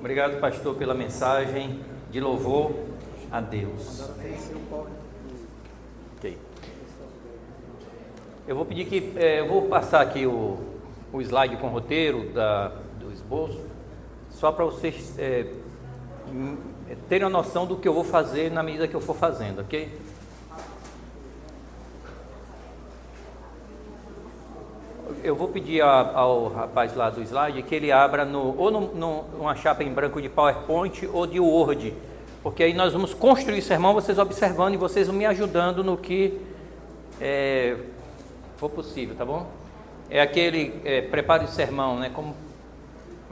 Obrigado, pastor, pela mensagem de louvor a Deus. Ok. Eu vou pedir que eu vou passar aqui o slide com o roteiro do esboço, só para vocês terem a noção do que eu vou fazer na medida que eu for fazendo, ok? Eu vou pedir ao rapaz lá do slide que ele abra numa chapa em branco de PowerPoint ou de Word, porque aí nós vamos construir sermão, vocês observando e vocês me ajudando no que for possível, tá bom? É aquele preparo de sermão, né? Como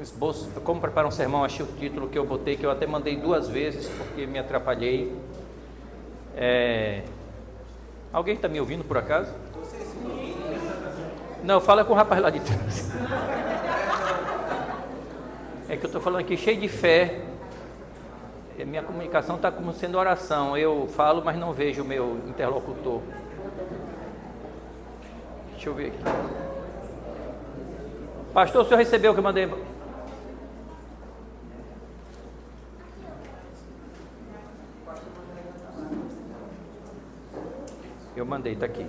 esboço, como preparar um sermão, achei o título que eu botei, que eu até mandei 2 vezes porque me atrapalhei. Alguém está me ouvindo por acaso? Não, fala com o rapaz lá de trás. É que eu estou falando aqui cheio de fé. Minha comunicação está como sendo oração. Eu falo, mas não vejo o meu interlocutor. Deixa eu ver aqui. Pastor, o senhor recebeu o que eu mandei? Eu mandei, está aqui.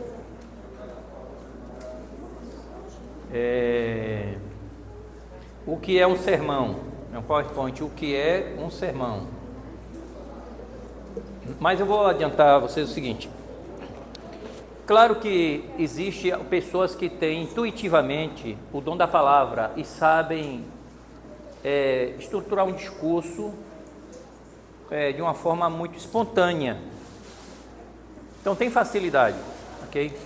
O que é um sermão? É um PowerPoint. O que é um sermão? Mas eu vou adiantar a vocês o seguinte. Claro que existe pessoas que têm intuitivamente o dom da palavra e sabem estruturar um discurso de uma forma muito espontânea. Então tem facilidade, ok?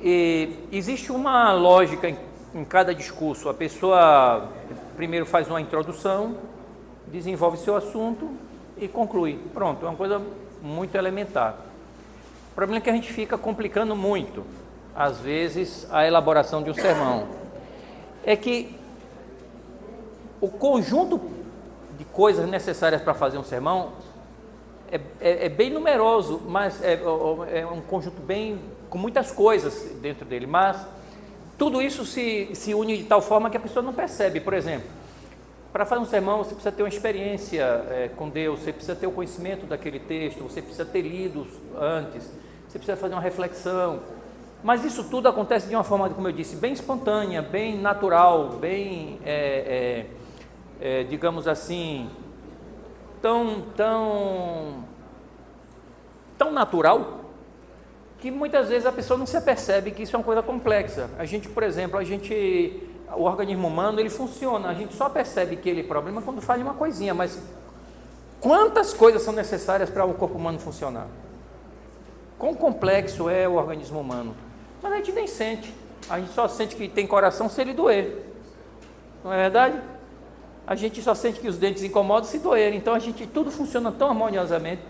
E existe uma lógica em cada discurso. A pessoa primeiro faz uma introdução, desenvolve seu assunto e conclui. Pronto, é uma coisa muito elementar. O problema é que a gente fica complicando muito, às vezes, a elaboração de um sermão. É que o conjunto de coisas necessárias para fazer um sermão é bem numeroso, mas é um conjunto bem com muitas coisas dentro dele, mas tudo isso se une de tal forma que a pessoa não percebe. Por exemplo, para fazer um sermão você precisa ter uma experiência com Deus, você precisa ter o conhecimento daquele texto, você precisa ter lido antes, você precisa fazer uma reflexão, mas isso tudo acontece de uma forma, como eu disse, bem espontânea, bem natural, bem, digamos assim, tão natural, que muitas vezes a pessoa não se apercebe que isso é uma coisa complexa. A gente, por exemplo, o organismo humano, ele funciona, a gente só percebe que ele é problema quando faz uma coisinha, mas quantas coisas são necessárias para o corpo humano funcionar? Quão complexo é o organismo humano? Mas a gente nem sente, a gente só sente que tem coração se ele doer, não é verdade? A gente só sente que os dentes incomodam se doerem, então tudo funciona tão harmoniosamente.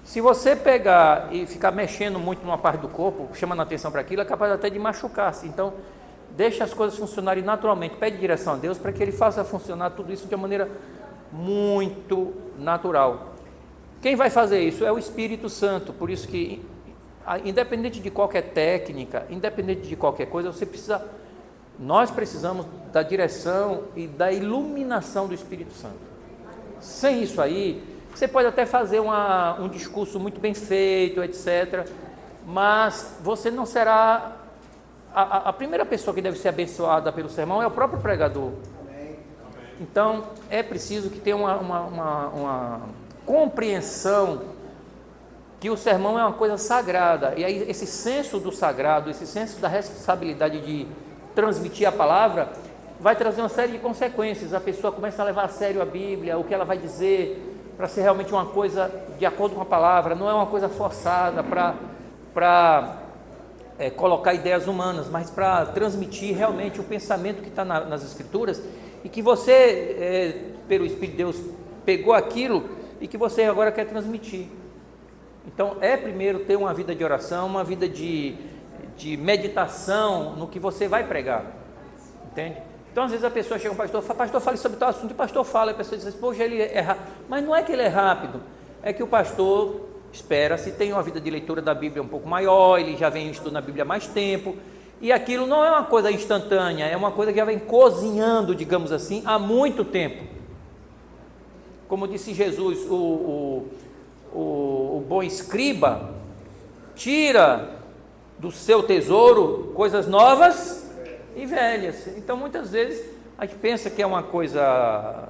Se você pegar e ficar mexendo muito numa parte do corpo, chamando a atenção para aquilo, é capaz até de machucar-se. Então, deixa as coisas funcionarem naturalmente, pede direção a Deus para que Ele faça funcionar tudo isso de uma maneira muito natural. Quem vai fazer isso é o Espírito Santo, por isso que, independente de qualquer técnica, independente de qualquer coisa, nós precisamos da direção e da iluminação do Espírito Santo. Sem isso aí, você pode até fazer um discurso muito bem feito, etc., mas você não será... A primeira pessoa que deve ser abençoada pelo sermão é o próprio pregador. Então, é preciso que tenha uma compreensão que o sermão é uma coisa sagrada. E aí, esse senso do sagrado, esse senso da responsabilidade de transmitir a palavra, vai trazer uma série de consequências. A pessoa começa a levar a sério a Bíblia, o que ela vai dizer, para ser realmente uma coisa de acordo com a palavra, não é uma coisa forçada para colocar ideias humanas, mas para transmitir realmente o pensamento que está nas Escrituras, e que você, pelo Espírito de Deus, pegou aquilo e que você agora quer transmitir. Então, primeiro ter uma vida de oração, uma vida de meditação no que você vai pregar, entende? Então, às vezes a pessoa chega para o pastor fale sobre tal assunto, e o pastor fala, e a pessoa diz, poxa, ele é rápido. Mas não é que ele é rápido, é que o pastor espera, se tem uma vida de leitura da Bíblia um pouco maior, ele já vem estudando a Bíblia há mais tempo, E aquilo não é uma coisa instantânea, é uma coisa que já vem cozinhando, digamos assim, há muito tempo. Como disse Jesus, o bom escriba tira do seu tesouro coisas novas e velhas. Então, muitas vezes, a gente pensa que é uma coisa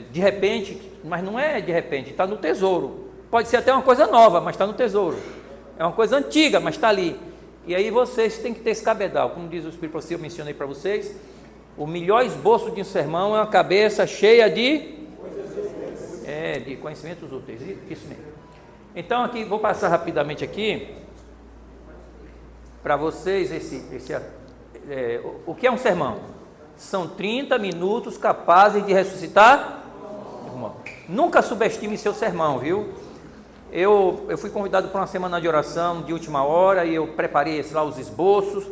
de repente, mas não é de repente, está no tesouro. Pode ser até uma coisa nova, mas está no tesouro. É uma coisa antiga, mas está ali. E aí vocês têm que ter esse cabedal. Como diz o Espírito Profecia, eu mencionei para vocês, o melhor esboço de um sermão é uma cabeça cheia de conhecimentos úteis. Isso mesmo. Então, aqui, vou passar rapidamente aqui para vocês o que é um sermão. São 30 minutos capazes de ressuscitar. Nunca subestime seu sermão, viu? Eu fui convidado para uma semana de oração de última hora e eu preparei lá os esboços,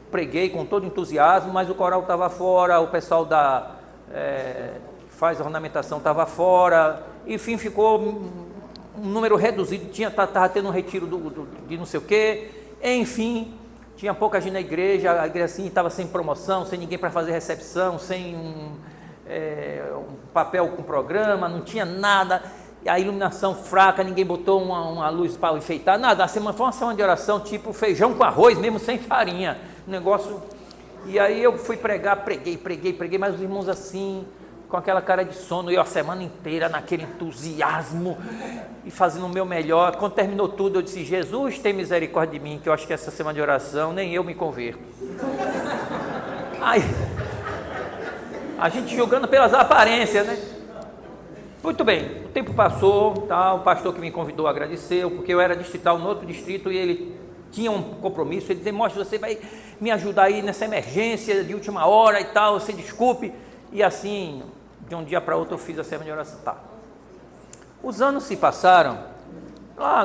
preguei com todo entusiasmo, mas o coral estava fora, o pessoal faz ornamentação estava fora, enfim, ficou um número reduzido, estava tendo um retiro de não sei o quê, enfim, tinha pouca gente na igreja, a igreja assim estava sem promoção, sem ninguém para fazer recepção, sem um papel com programa, não tinha nada, a iluminação fraca, ninguém botou uma luz para enfeitar, nada. A semana foi uma semana de oração, tipo feijão com arroz, mesmo sem farinha, negócio. E aí eu fui pregar, preguei, mas os irmãos assim, com aquela cara de sono, eu a semana inteira naquele entusiasmo e fazendo o meu melhor. Quando terminou tudo, eu disse: Jesus, tem misericórdia de mim, que eu acho que essa semana de oração nem eu me converto. Aí, a gente julgando pelas aparências, né? Muito bem, o tempo passou, tá? O pastor que me convidou agradeceu, porque eu era distrital no outro distrito e ele tinha um compromisso. Ele disse: Mostra, você vai me ajudar aí nessa emergência de última hora e tal, você desculpe. E assim, de um dia para outro eu fiz a semana de oração. Tá. Os anos se passaram,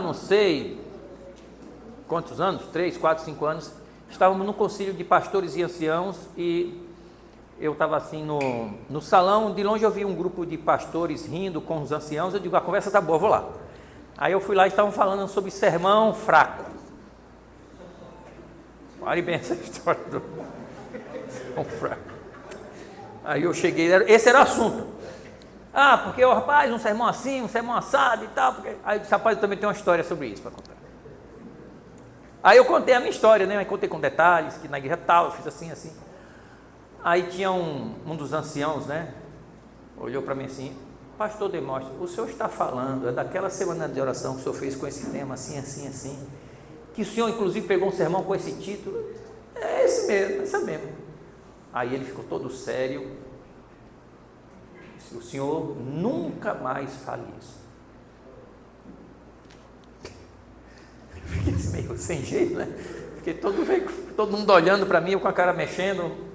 não sei quantos anos, 3, 4, 5 anos, estávamos no concílio de pastores e anciãos e eu estava assim no salão, de longe eu vi um grupo de pastores rindo com os anciãos, eu digo: a conversa está boa, vou lá. Aí eu fui lá e estavam falando sobre sermão fraco. Pare bem essa história do sermão fraco. Aí eu cheguei, esse era o assunto. Porque o rapaz, um sermão assim, um sermão assado e tal. Aí eu disse: rapaz, eu também tenho uma história sobre isso para contar. Aí eu contei a minha história, né? Eu contei com detalhes, que na igreja tal, eu fiz assim, assim. Aí tinha um dos anciãos, né? Olhou para mim assim: Pastor Demóstenes, o senhor está falando daquela semana de oração que o senhor fez com esse tema assim, assim, assim, que o senhor inclusive pegou um sermão com esse título? É esse mesmo, esse mesmo. Aí ele ficou todo sério. Disse: o senhor nunca mais fale isso. Eu fiquei assim, meio sem jeito, né? Fiquei todo mundo olhando para mim, eu com a cara mexendo.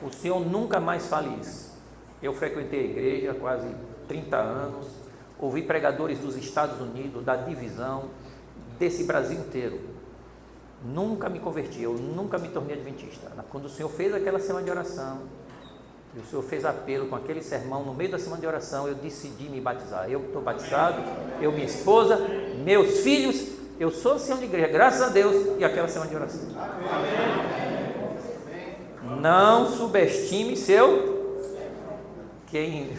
O senhor nunca mais fale isso. Eu frequentei a igreja há quase 30 anos, ouvi pregadores dos Estados Unidos, da divisão, desse Brasil inteiro. Nunca me converti, eu nunca me tornei adventista. Quando o senhor fez aquela semana de oração, e o senhor fez apelo com aquele sermão, no meio da semana de oração, eu decidi me batizar. Eu estou batizado, eu, minha esposa, meus filhos, eu sou ancião de igreja, graças a Deus, e aquela semana de oração. Amém. Não subestime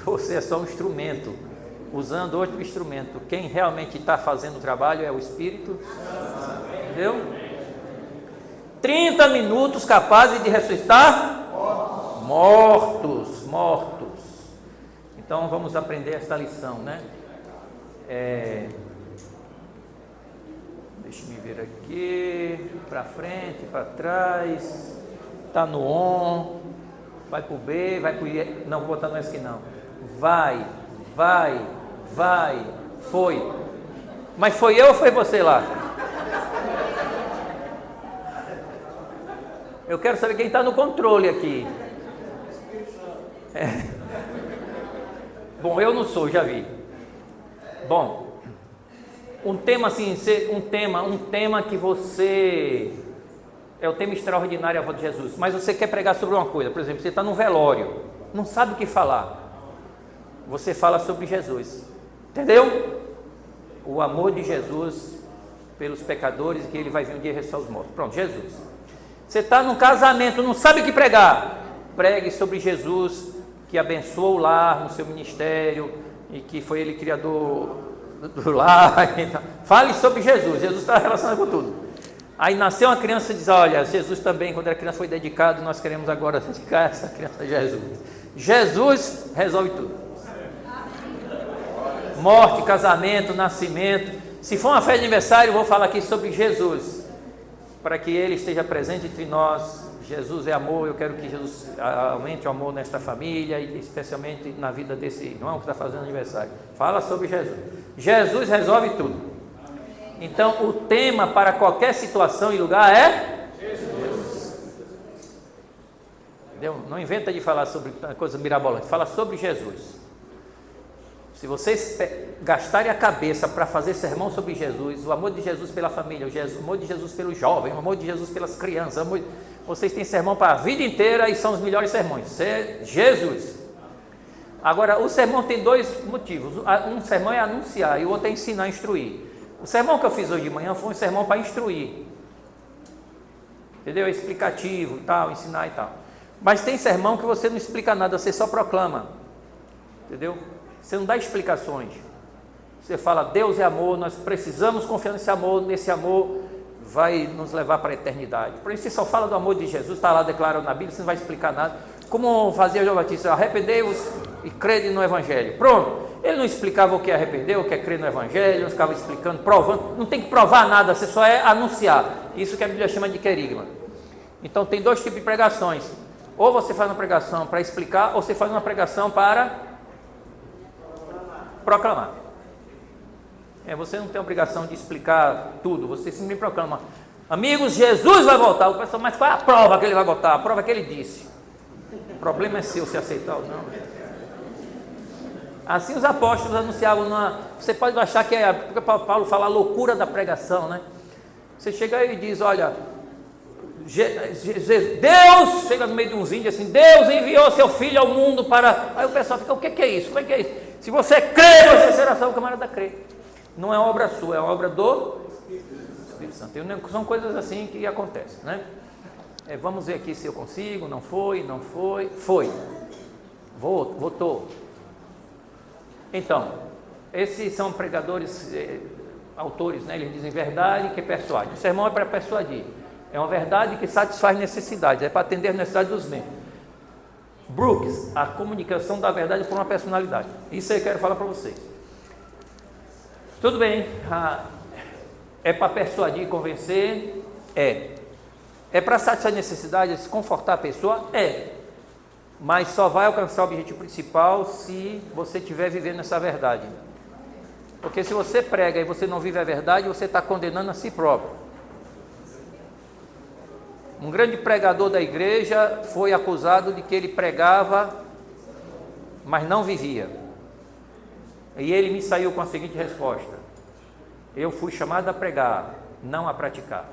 você é só um instrumento, usando outro instrumento. Quem realmente está fazendo o trabalho é o Espírito, entendeu? 30 minutos capazes de ressuscitar mortos. Então vamos aprender essa lição, né? Deixa-me ver aqui, para frente, para trás. Está no on, vai para o B, vai para o I, não, vou botar no S aqui não. Vai, foi. Mas foi eu ou foi você lá? Eu quero saber quem está no controle aqui. Bom, eu não sou, já vi. Bom, um tema assim, um tema que você... É o tema extraordinário, a voz de Jesus. Mas você quer pregar sobre uma coisa, por exemplo, você está num velório, não sabe o que falar. Você fala sobre Jesus, entendeu? O amor de Jesus pelos pecadores, que ele vai vir um dia ressuscitar os mortos. Pronto, Jesus. Você está num casamento, não sabe o que pregar. Pregue sobre Jesus, que abençoou o lar no seu ministério e que foi ele criador do lar. Então, fale sobre Jesus. Jesus está relacionado com tudo. Aí nasceu uma criança e diz: olha, Jesus também, quando era criança, foi dedicado. Nós queremos agora dedicar essa criança a Jesus. Jesus resolve tudo. Morte, casamento, nascimento. Se for uma festa de aniversário, eu vou falar aqui sobre Jesus, para que Ele esteja presente entre nós. Jesus é amor, eu quero que Jesus aumente o amor nesta família, e especialmente na vida desse irmão que está fazendo aniversário. Fala sobre Jesus. Jesus resolve tudo. Então, o tema para qualquer situação e lugar é Jesus. Entendeu? Não inventa de falar sobre coisa mirabolante, fala sobre Jesus. Se vocês gastarem a cabeça para fazer sermão sobre Jesus, o amor de Jesus pela família, o amor de Jesus pelos jovens, o amor de Jesus pelas crianças, vocês têm sermão para a vida inteira e são os melhores sermões. É Jesus. Agora, o sermão tem dois motivos. Um sermão é anunciar e o outro é ensinar, instruir. O sermão que eu fiz hoje de manhã foi um sermão para instruir. Entendeu? É explicativo, tal, ensinar e tal. Mas tem sermão que você não explica nada, você só proclama. Entendeu? Você não dá explicações. Você fala: Deus é amor, nós precisamos confiar nesse amor vai nos levar para a eternidade. Por isso você só fala do amor de Jesus, está lá declarado na Bíblia, você não vai explicar nada. Como fazia João Batista: arrependei-vos e crede no Evangelho. Pronto. Ele não explicava o que é arrepender, o que é crer no Evangelho, não ficava explicando, provando, não tem que provar nada, você só é anunciar. Isso que a Bíblia chama de querigma. Então tem dois tipos de pregações: ou você faz uma pregação para explicar, ou você faz uma pregação para proclamar. Você não tem a obrigação de explicar tudo, você simplesmente proclama: amigos, Jesus vai voltar. O pessoal: mas qual é a prova que ele vai voltar? A prova é que ele disse. O problema é seu se aceitar ou não. Assim os apóstolos anunciavam. Você pode achar que é porque Paulo fala a loucura da pregação, né? Você chega aí e diz: olha, Deus, chega no meio de uns índios assim: Deus enviou seu filho ao mundo para... Aí o pessoal fica: o que é isso? Como é que é isso? Se você crê, você será salvo. O camarada crê. Não é obra sua, é obra do Espírito Santo. São coisas assim que acontecem, né? Vamos ver aqui se eu consigo. Não foi. Foi. Votou. Então, esses são pregadores, autores, né? Eles dizem verdade que persuade. O sermão é para persuadir. É uma verdade que satisfaz necessidades, é para atender as necessidades dos membros. Brooks, a comunicação da verdade por uma personalidade. Isso aí eu quero falar para vocês. Tudo bem, é para persuadir e convencer? É para satisfazer necessidades, confortar a pessoa? Mas só vai alcançar o objetivo principal se você estiver vivendo essa verdade. Porque se você prega e você não vive a verdade, você está condenando a si próprio. Um grande pregador da igreja foi acusado de que ele pregava, mas não vivia. E ele me saiu com a seguinte resposta: eu fui chamado a pregar, não a praticar.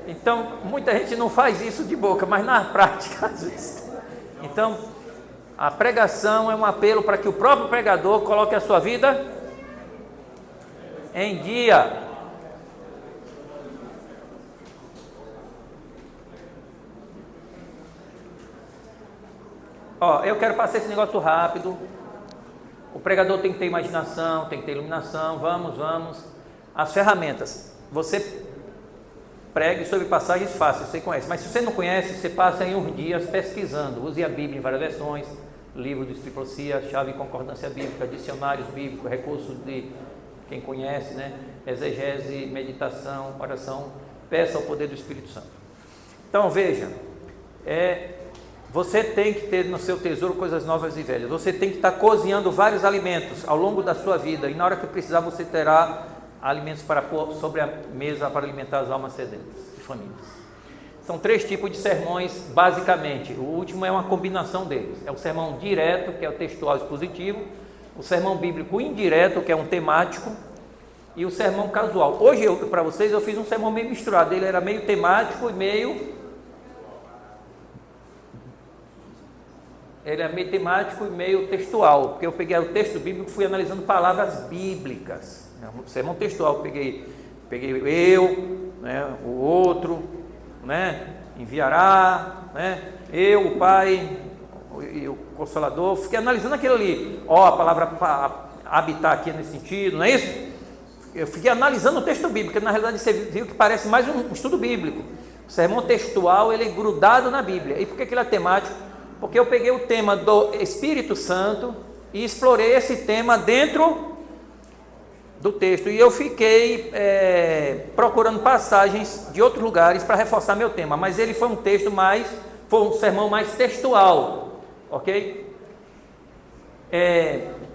Então, muita gente não faz isso de boca, mas na prática, às vezes. Então, a pregação é um apelo para que o próprio pregador coloque a sua vida em dia. Eu quero passar esse negócio rápido. O pregador tem que ter imaginação, tem que ter iluminação. Vamos. As ferramentas. Você pregue sobre passagens fáceis, você conhece. Mas se você não conhece, você passa aí uns dias pesquisando. Use a Bíblia em várias versões, livro de Estriprocia, chave de concordância bíblica, dicionários bíblicos, recursos de quem conhece, né? Exegese, meditação, oração. Peça o poder do Espírito Santo. Então veja, você tem que ter no seu tesouro coisas novas e velhas. Você tem que estar cozinhando vários alimentos ao longo da sua vida. E na hora que precisar, você terá alimentos para pôr sobre a mesa para alimentar as almas sedentas e famintas. São 3 tipos de sermões, basicamente. O último é uma combinação deles. É o sermão direto, que é o textual expositivo. O sermão bíblico indireto, que é um temático. E o sermão casual. Hoje, para vocês, eu fiz um sermão meio misturado. Ele era meio temático e meio... Ele é meio temático e meio textual. Porque eu peguei o texto bíblico e fui analisando palavras bíblicas. Sermão textual, peguei eu, né, o outro, né, enviará, né, eu, o Pai e o Consolador. Fiquei analisando aquilo ali. A palavra habitar aqui nesse sentido, não é isso? Eu fiquei analisando o texto bíblico, porque na realidade você viu que parece mais um estudo bíblico. O sermão textual, ele é grudado na Bíblia. E por que ele é temático? Porque eu peguei o tema do Espírito Santo e explorei esse tema dentro do texto. E eu fiquei procurando passagens de outros lugares para reforçar meu tema. Mas ele foi um sermão mais textual, ok?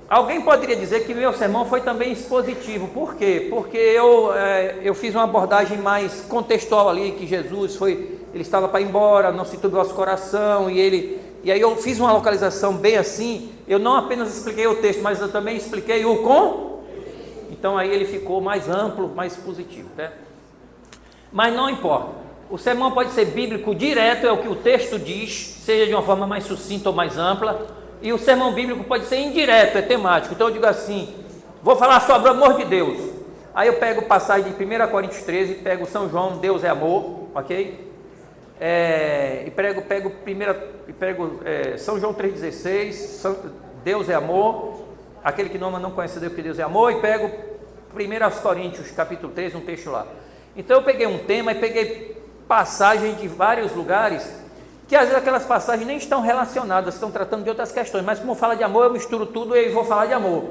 Alguém poderia dizer que meu sermão foi também expositivo. Por quê? Porque eu fiz uma abordagem mais contextual ali, que Jesus ele estava para ir embora, não se turbe o vosso coração, e aí eu fiz uma localização bem assim. Eu não apenas expliquei o texto, mas eu também expliquei o com. Então aí ele ficou mais amplo, mais positivo, né? Mas não importa. O sermão pode ser bíblico direto, é o que o texto diz, seja de uma forma mais sucinta ou mais ampla. E o sermão bíblico pode ser indireto, é temático. Então eu digo assim, vou falar sobre o amor de Deus. Aí eu pego passagem de 1 Coríntios 13, pego São João, Deus é amor, ok? E pego São João 3,16, Deus é amor, aquele que não ama não conhece Deus, porque Deus é amor. E pego 1 Coríntios capítulo 13, um texto lá. Então eu peguei um tema e peguei passagens de vários lugares, que às vezes aquelas passagens nem estão relacionadas, estão tratando de outras questões, mas como fala de amor, eu misturo tudo e vou falar de amor.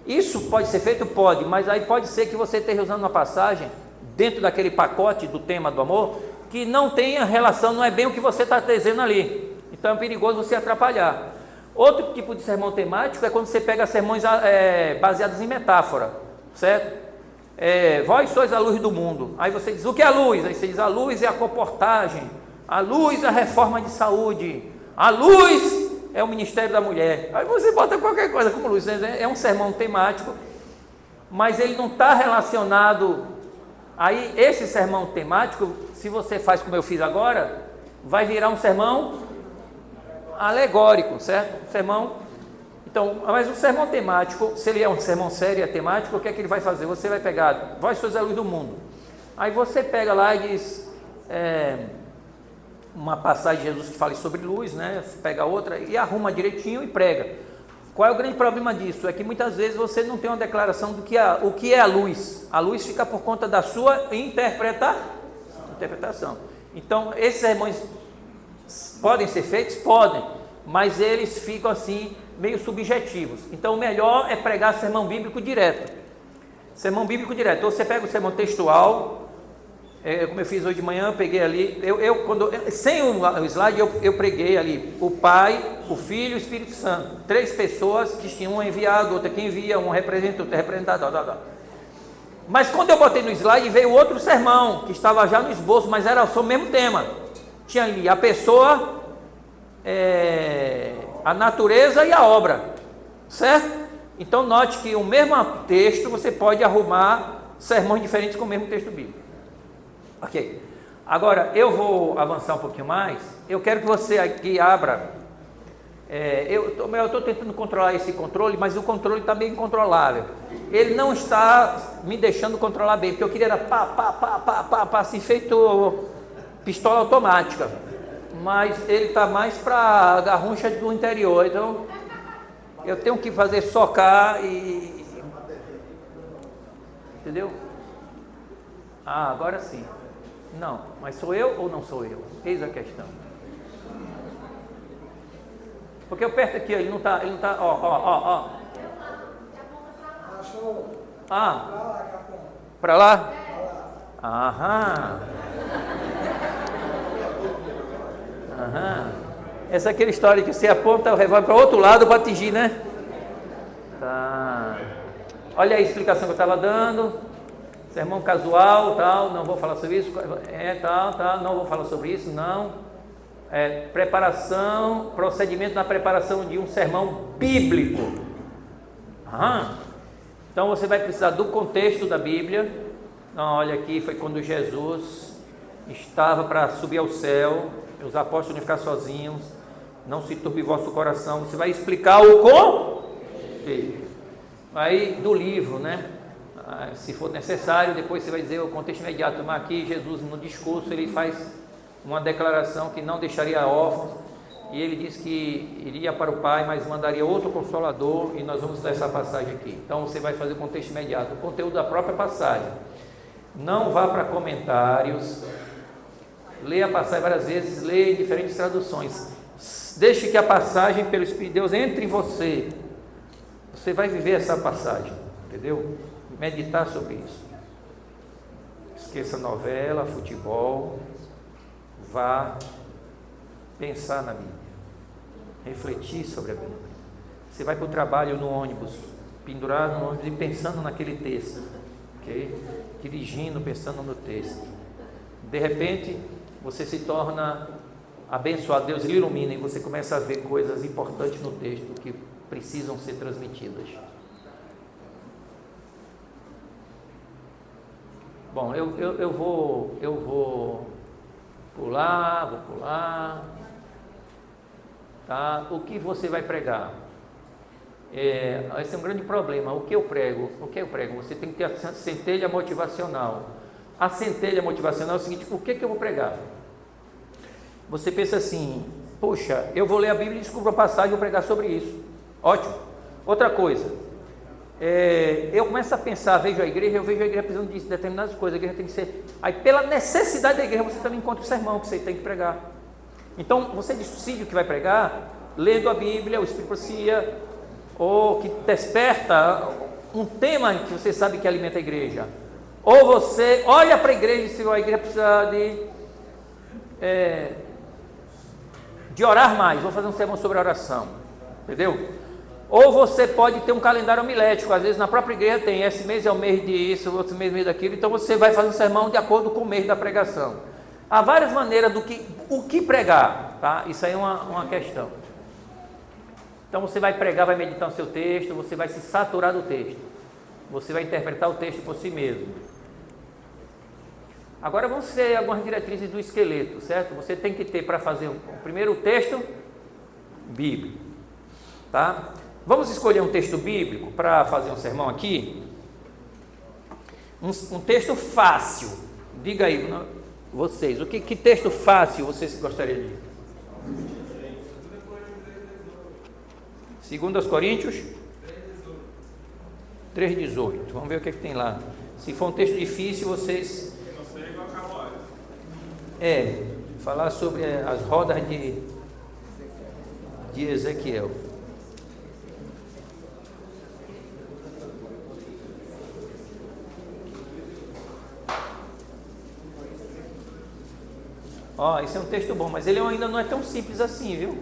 Isso pode ser feito? Pode, mas aí pode ser que você esteja usando uma passagem dentro daquele pacote do tema do amor, que não tenha relação, não é bem o que você está dizendo ali. Então é perigoso você atrapalhar. Outro tipo de sermão temático é quando você pega sermões baseados em metáfora, certo? Vós sois a luz do mundo. Aí você diz, o que é a luz? Aí você diz, a luz é a comportagem. A luz é a reforma de saúde, a luz é o ministério da mulher. Aí você bota qualquer coisa como luz. É um sermão temático, mas ele não está relacionado. Aí esse sermão temático, se você faz como eu fiz agora, vai virar um sermão alegórico, certo? Então, mas o sermão temático, se ele é um sermão sério, é temático, o que é que ele vai fazer? Você vai pegar, vós sois a luz do mundo. Aí você pega lá e diz... uma passagem de Jesus que fala sobre luz, né? Pega outra e arruma direitinho e prega. Qual é o grande problema disso? É que muitas vezes você não tem uma declaração do que o que é a luz. A luz fica por conta da sua interpretação. Então, esses sermões podem ser feitos? Podem, mas eles ficam assim, meio subjetivos. Então, o melhor é pregar sermão bíblico direto. Sermão bíblico direto. Ou você pega o sermão textual, como eu fiz hoje de manhã, eu peguei ali, sem o slide, eu preguei ali o Pai, o Filho e o Espírito Santo. 3 pessoas que tinham um enviado, outra que envia, um representa, outro representado. Mas quando eu botei no slide, veio outro sermão, que estava já no esboço, mas era sobre o mesmo tema. Tinha ali a pessoa, a natureza e a obra, certo? Então note que o mesmo texto, você pode arrumar sermões diferentes com o mesmo texto bíblico. Ok, agora eu vou avançar um pouquinho mais. Eu quero que você aqui abra. Eu estou tentando controlar esse controle, mas o controle está bem incontrolável. Ele não está me deixando controlar bem, porque eu queria pá, assim, feito pistola automática. Mas ele está mais para a garrucha do interior. Então eu tenho que fazer socar e. Entendeu? Agora sim. Não, mas sou eu ou não sou eu? Eis a questão. Porque eu perto aqui, ele não está, ó. Para lá? Aham. Essa é aquela história que você aponta o revólver para o outro lado para atingir, né? Tá. Olha a explicação que eu estava dando. Sermão casual, tal, não vou falar sobre isso, não vou falar sobre isso, não. Preparação, procedimento na preparação de um sermão bíblico. Então você vai precisar do contexto da Bíblia. Então, olha aqui, foi quando Jesus estava para subir ao céu, os apóstolos iam ficar sozinhos, não se turbe vosso coração. Você vai explicar o contexto. Aí do livro, né? se for necessário, depois você vai dizer o contexto imediato. Mas aqui Jesus, no discurso, ele faz uma declaração que não deixaria órfãos, e ele diz que iria para o Pai, mas mandaria outro Consolador, e nós vamos ler essa passagem aqui. Então você vai fazer o contexto imediato, o conteúdo da própria passagem. Não vá para comentários, leia a passagem várias vezes, leia em diferentes traduções. Deixe que a passagem pelo Espírito de Deus entre em você. Você vai viver essa passagem, entendeu? Meditar sobre isso. Esqueça novela, futebol. Vá pensar na Bíblia, refletir sobre a Bíblia. Você vai para o trabalho no ônibus, pendurado no ônibus e pensando naquele texto, ok? Dirigindo, pensando no texto. De repente, você se torna abençoado, Deus lhe ilumina e você começa a ver coisas importantes no texto que precisam ser transmitidas. Bom, eu vou pular, tá? O que você vai pregar? Esse é um grande problema. O que eu prego? Você tem que ter a centelha motivacional. A centelha motivacional é o seguinte: o que eu vou pregar? Você pensa assim: poxa, eu vou ler a Bíblia e descubro a passagem e vou pregar sobre isso. Ótimo. Outra coisa, eu começo a pensar, eu vejo a igreja precisando de determinadas coisas, a igreja tem que ser... Aí pela necessidade da igreja, você também encontra o sermão que você tem que pregar. Então, você decide o que vai pregar, lendo a Bíblia, o Espírito Profecia, ou que desperta um tema que você sabe que alimenta a igreja. Ou você olha para a igreja e se a igreja precisa de orar mais, vou fazer um sermão sobre oração, entendeu? Ou você pode ter um calendário homilético, às vezes na própria igreja tem, esse mês é o mês disso, outro mês daquilo, então você vai fazer um sermão de acordo com o mês da pregação. Há várias maneiras o que pregar, tá? Isso aí é uma questão. Então você vai pregar, vai meditar no seu texto, você vai se saturar do texto, você vai interpretar o texto por si mesmo. Agora vamos ter algumas diretrizes do esqueleto, certo? Você tem que ter para fazer o primeiro texto bíblico, tá? Vamos escolher um texto bíblico para fazer um sermão aqui. Um texto fácil. Diga aí, vocês, que texto fácil vocês gostariam de ir? 2 Coríntios 3,18. Vamos ver o que tem lá. Se for um texto difícil, vocês... falar sobre as rodas de Ezequiel. Esse é um texto bom, mas ele ainda não é tão simples assim, viu?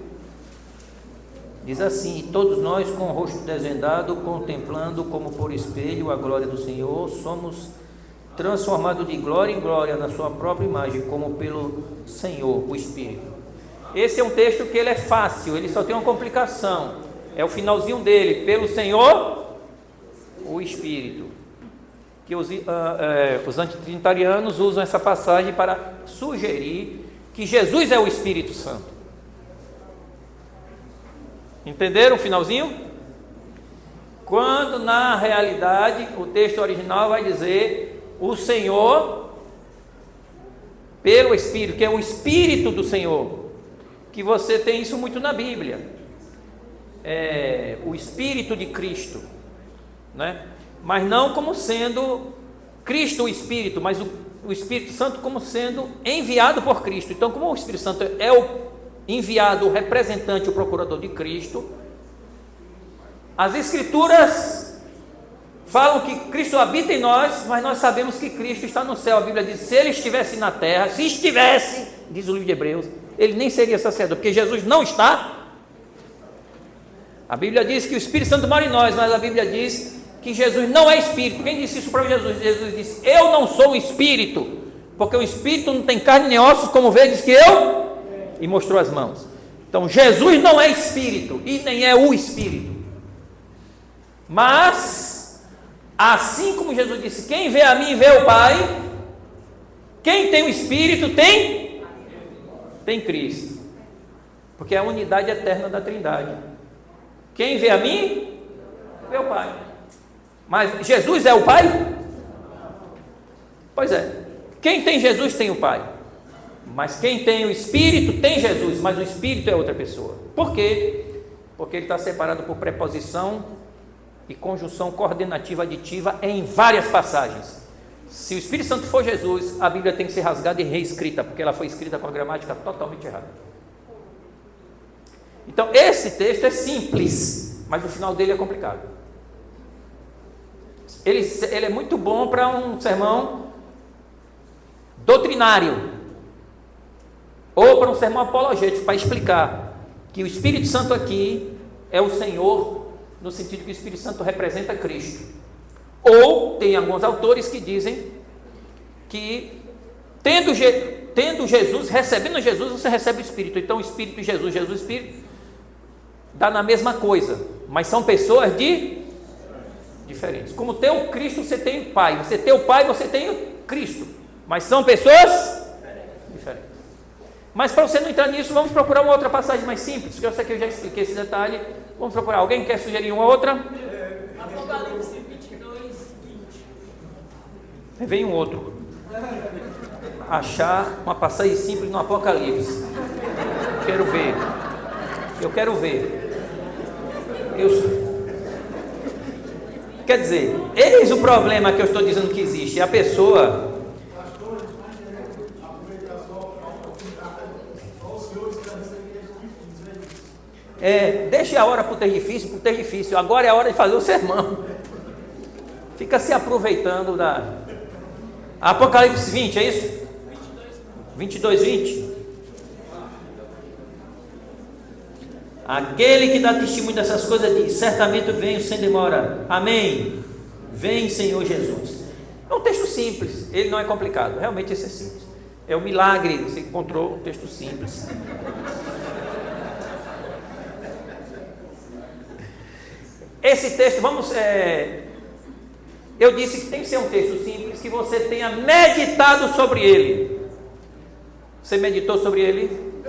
Diz assim: todos nós com o rosto desvendado, contemplando como por espelho a glória do Senhor, somos transformados de glória em glória na sua própria imagem, como pelo Senhor, o Espírito. Esse é um texto que ele é fácil, ele só tem uma complicação, é o finalzinho dele: pelo Senhor, o Espírito. Que os antitrinitarianos usam essa passagem para sugerir que Jesus é o Espírito Santo. Entenderam o finalzinho? Quando na realidade o texto original vai dizer o Senhor pelo Espírito, que é o Espírito do Senhor, que você tem isso muito na Bíblia, o Espírito de Cristo, né? Mas não como sendo Cristo o Espírito, mas o Espírito Santo como sendo enviado por Cristo. Então, como o Espírito Santo é o enviado, o representante, o procurador de Cristo, as Escrituras falam que Cristo habita em nós, mas nós sabemos que Cristo está no céu. A Bíblia diz: se ele estivesse na terra, se estivesse, diz o livro de Hebreus, ele nem seria sacerdote, porque Jesus não está. A Bíblia diz que o Espírito Santo mora em nós, mas a Bíblia diz que Jesus não é Espírito. Quem disse isso para Jesus? Jesus disse: eu não sou o Espírito, porque o Espírito não tem carne nem ossos, como vê, diz que eu, e mostrou as mãos. Então Jesus não é Espírito, e nem é o Espírito. Mas, assim como Jesus disse: quem vê a mim vê o Pai, quem tem o Espírito tem Cristo, porque é a unidade eterna da Trindade. Quem vê a mim vê o Pai. Mas Jesus é o Pai? Pois é, quem tem Jesus tem o Pai, mas quem tem o Espírito tem Jesus, mas o Espírito é outra pessoa. Por quê? Porque ele está separado por preposição e conjunção coordenativa aditiva em várias passagens. Se o Espírito Santo for Jesus, a Bíblia tem que ser rasgada e reescrita, porque ela foi escrita com a gramática totalmente errada. Então esse texto é simples, mas o final dele é complicado. Ele é muito bom para um sermão doutrinário, ou para um sermão apologético, para explicar que o Espírito Santo aqui é o Senhor, no sentido que o Espírito Santo representa Cristo. Ou tem alguns autores que dizem que tendo Jesus, recebendo Jesus, você recebe o Espírito. Então o Espírito e Jesus, Jesus e Espírito, dá na mesma coisa, mas são pessoas diferentes. Como tem o Cristo, você tem o Pai. Você tem o Pai, você tem o Cristo, mas são pessoas diferentes. Mas para você não entrar nisso, vamos procurar uma outra passagem mais simples, que eu sei que eu já expliquei esse detalhe. Vamos procurar. Alguém quer sugerir uma outra? Apocalipse 22, 20. Vem um outro. Achar uma passagem simples no Apocalipse. Eu quero ver. Quer dizer, eis o problema que eu estou dizendo que existe. A pessoa... deixa a hora para o ter difícil, agora é a hora de fazer o sermão. Fica se aproveitando da... Apocalipse 20, é isso? 22, 20. Aquele que dá testemunho dessas coisas diz: certamente venho sem demora. Amém. Vem, Senhor Jesus. É um texto simples, ele não é complicado, realmente esse é simples. É um milagre, você encontrou um texto simples. Esse texto, eu disse que tem que ser um texto simples, que você tenha meditado sobre ele. Você meditou sobre ele?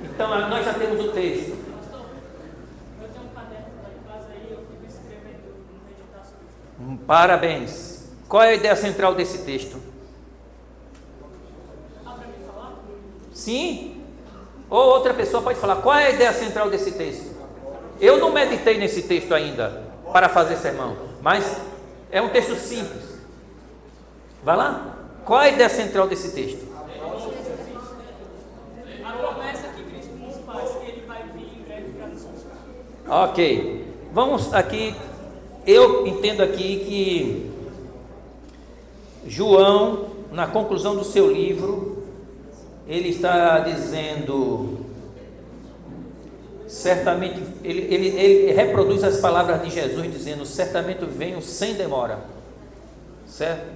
Então nós já temos o texto. Eu tenho um caderno lá em casa aí, eu fico escrevendo meditações. Parabéns. Qual é a ideia central desse texto? Para mim falar? Sim? Ou outra pessoa pode falar. Qual é a ideia central desse texto? Eu não meditei nesse texto ainda para fazer sermão, mas é um texto simples. Vai lá. Qual é a ideia central desse texto? A promessa que Cristo nos faz, que Ele vai vir em breve para nos buscar. Ok. Vamos aqui. Eu entendo aqui que João, na conclusão do seu livro, ele está dizendo... Certamente, ele reproduz as palavras de Jesus, dizendo: certamente venho sem demora. Certo?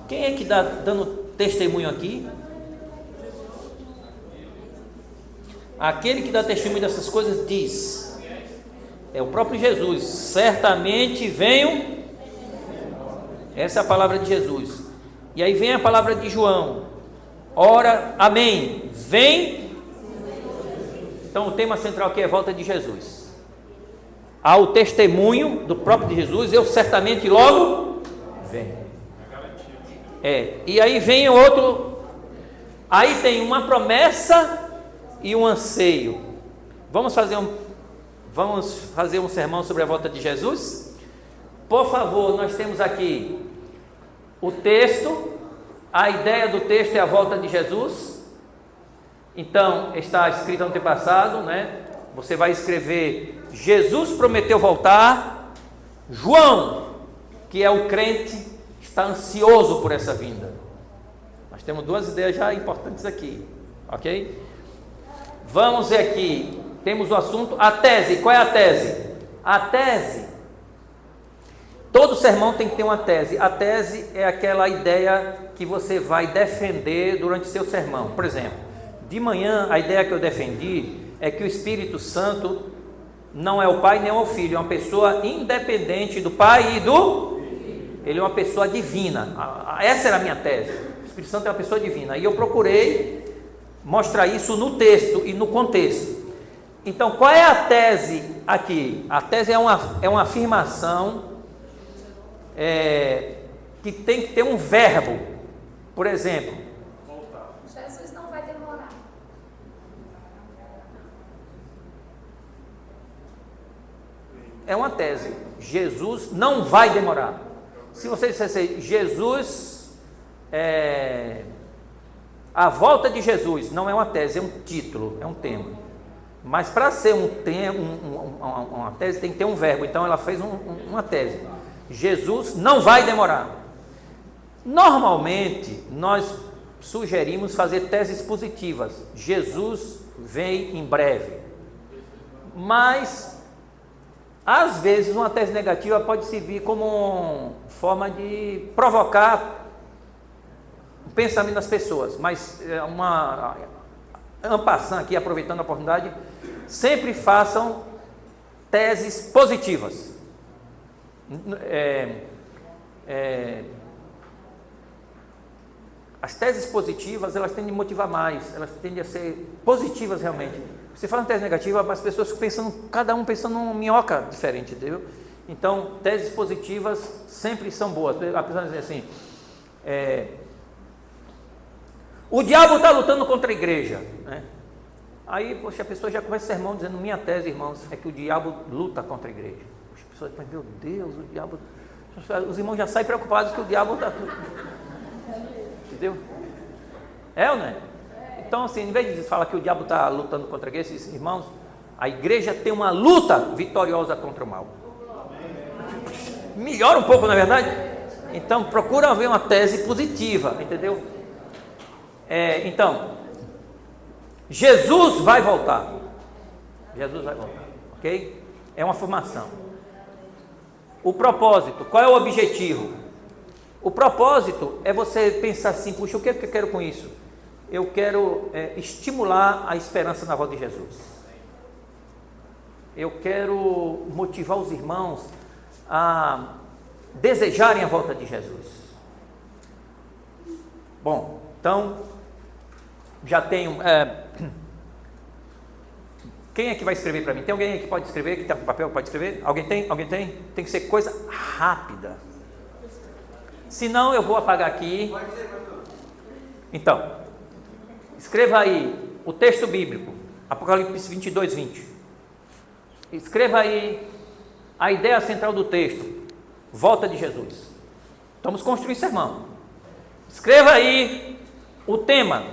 Quem é que está dando testemunho aqui? Aquele que dá testemunho dessas coisas diz: é o próprio Jesus. Certamente venho. Essa é a palavra de Jesus. E aí vem a palavra de João: ora, amém. Vem. Então o tema central aqui é a volta de Jesus. Há o testemunho do próprio Jesus: eu certamente logo venho. E aí vem outro. Aí tem uma promessa e um anseio. Vamos fazer um sermão sobre a volta de Jesus? Por favor, nós temos aqui o texto. A ideia do texto é a volta de Jesus. Então, está escrito no antepassado, né? Você vai escrever: Jesus prometeu voltar. João, que é o crente, está ansioso por essa vinda. Nós temos duas ideias já importantes aqui, ok? Vamos ver aqui, temos o assunto, a tese. Qual é a tese? A tese, todo sermão tem que ter uma tese. A tese é aquela ideia que você vai defender durante seu sermão. Por exemplo, de manhã, a ideia que eu defendi é que o Espírito Santo não é o Pai nem o Filho, é uma pessoa independente do Pai e do... Ele é uma pessoa divina. Essa era a minha tese. O Espírito Santo é uma pessoa divina. E eu procurei mostrar isso no texto e no contexto. Então, qual é a tese aqui? A tese é uma afirmação que tem que ter um verbo. Por exemplo, Jesus não vai demorar. é uma tese. Jesus não vai demorar. Se você dissesse Jesus, a volta de Jesus, não é uma tese, é um título, é um tema. Mas para ser uma tese tem que ter um verbo. Então ela fez uma tese. Jesus não vai demorar. Normalmente nós sugerimos fazer teses positivas. Jesus vem em breve. Mas às vezes uma tese negativa pode servir como forma de provocar o pensamento das pessoas. Mas en passant aqui, aproveitando a oportunidade, sempre façam teses positivas. As teses positivas, elas tendem a motivar mais, elas tendem a ser positivas realmente. Você fala em tese negativa, as pessoas pensam, cada um pensando numa minhoca diferente, entendeu? Então, teses positivas sempre são boas. A pessoa diz assim, o diabo está lutando contra a igreja, né? Aí, poxa, a pessoa já começa o sermão dizendo, minha tese, irmãos, é que o diabo luta contra a igreja. As pessoas pensam, meu Deus, o diabo... Os irmãos já saem preocupados que o diabo está... Entendeu? É ou não é? Então, assim, em vez de falar que o diabo está lutando contra a igreja, esses irmãos, a igreja tem uma luta vitoriosa contra o mal. Melhora um pouco, não é verdade? Então, procura ver uma tese positiva, entendeu? Então, Jesus vai voltar. Jesus vai voltar, ok? É uma afirmação. O propósito, qual é o objetivo? O propósito é você pensar assim, puxa, o que é que eu quero com isso? Eu quero estimular a esperança na volta de Jesus. Eu quero motivar os irmãos a desejarem a volta de Jesus. Bom, então, já tenho... quem é que vai escrever para mim? Tem alguém aí que pode escrever, que está com papel, pode escrever? Alguém tem? Alguém tem? Tem que ser coisa rápida. Se não, eu vou apagar aqui. Então, escreva aí o texto bíblico, Apocalipse 22, 20. Escreva aí a ideia central do texto, volta de Jesus. Estamos construindo sermão. Escreva aí o tema.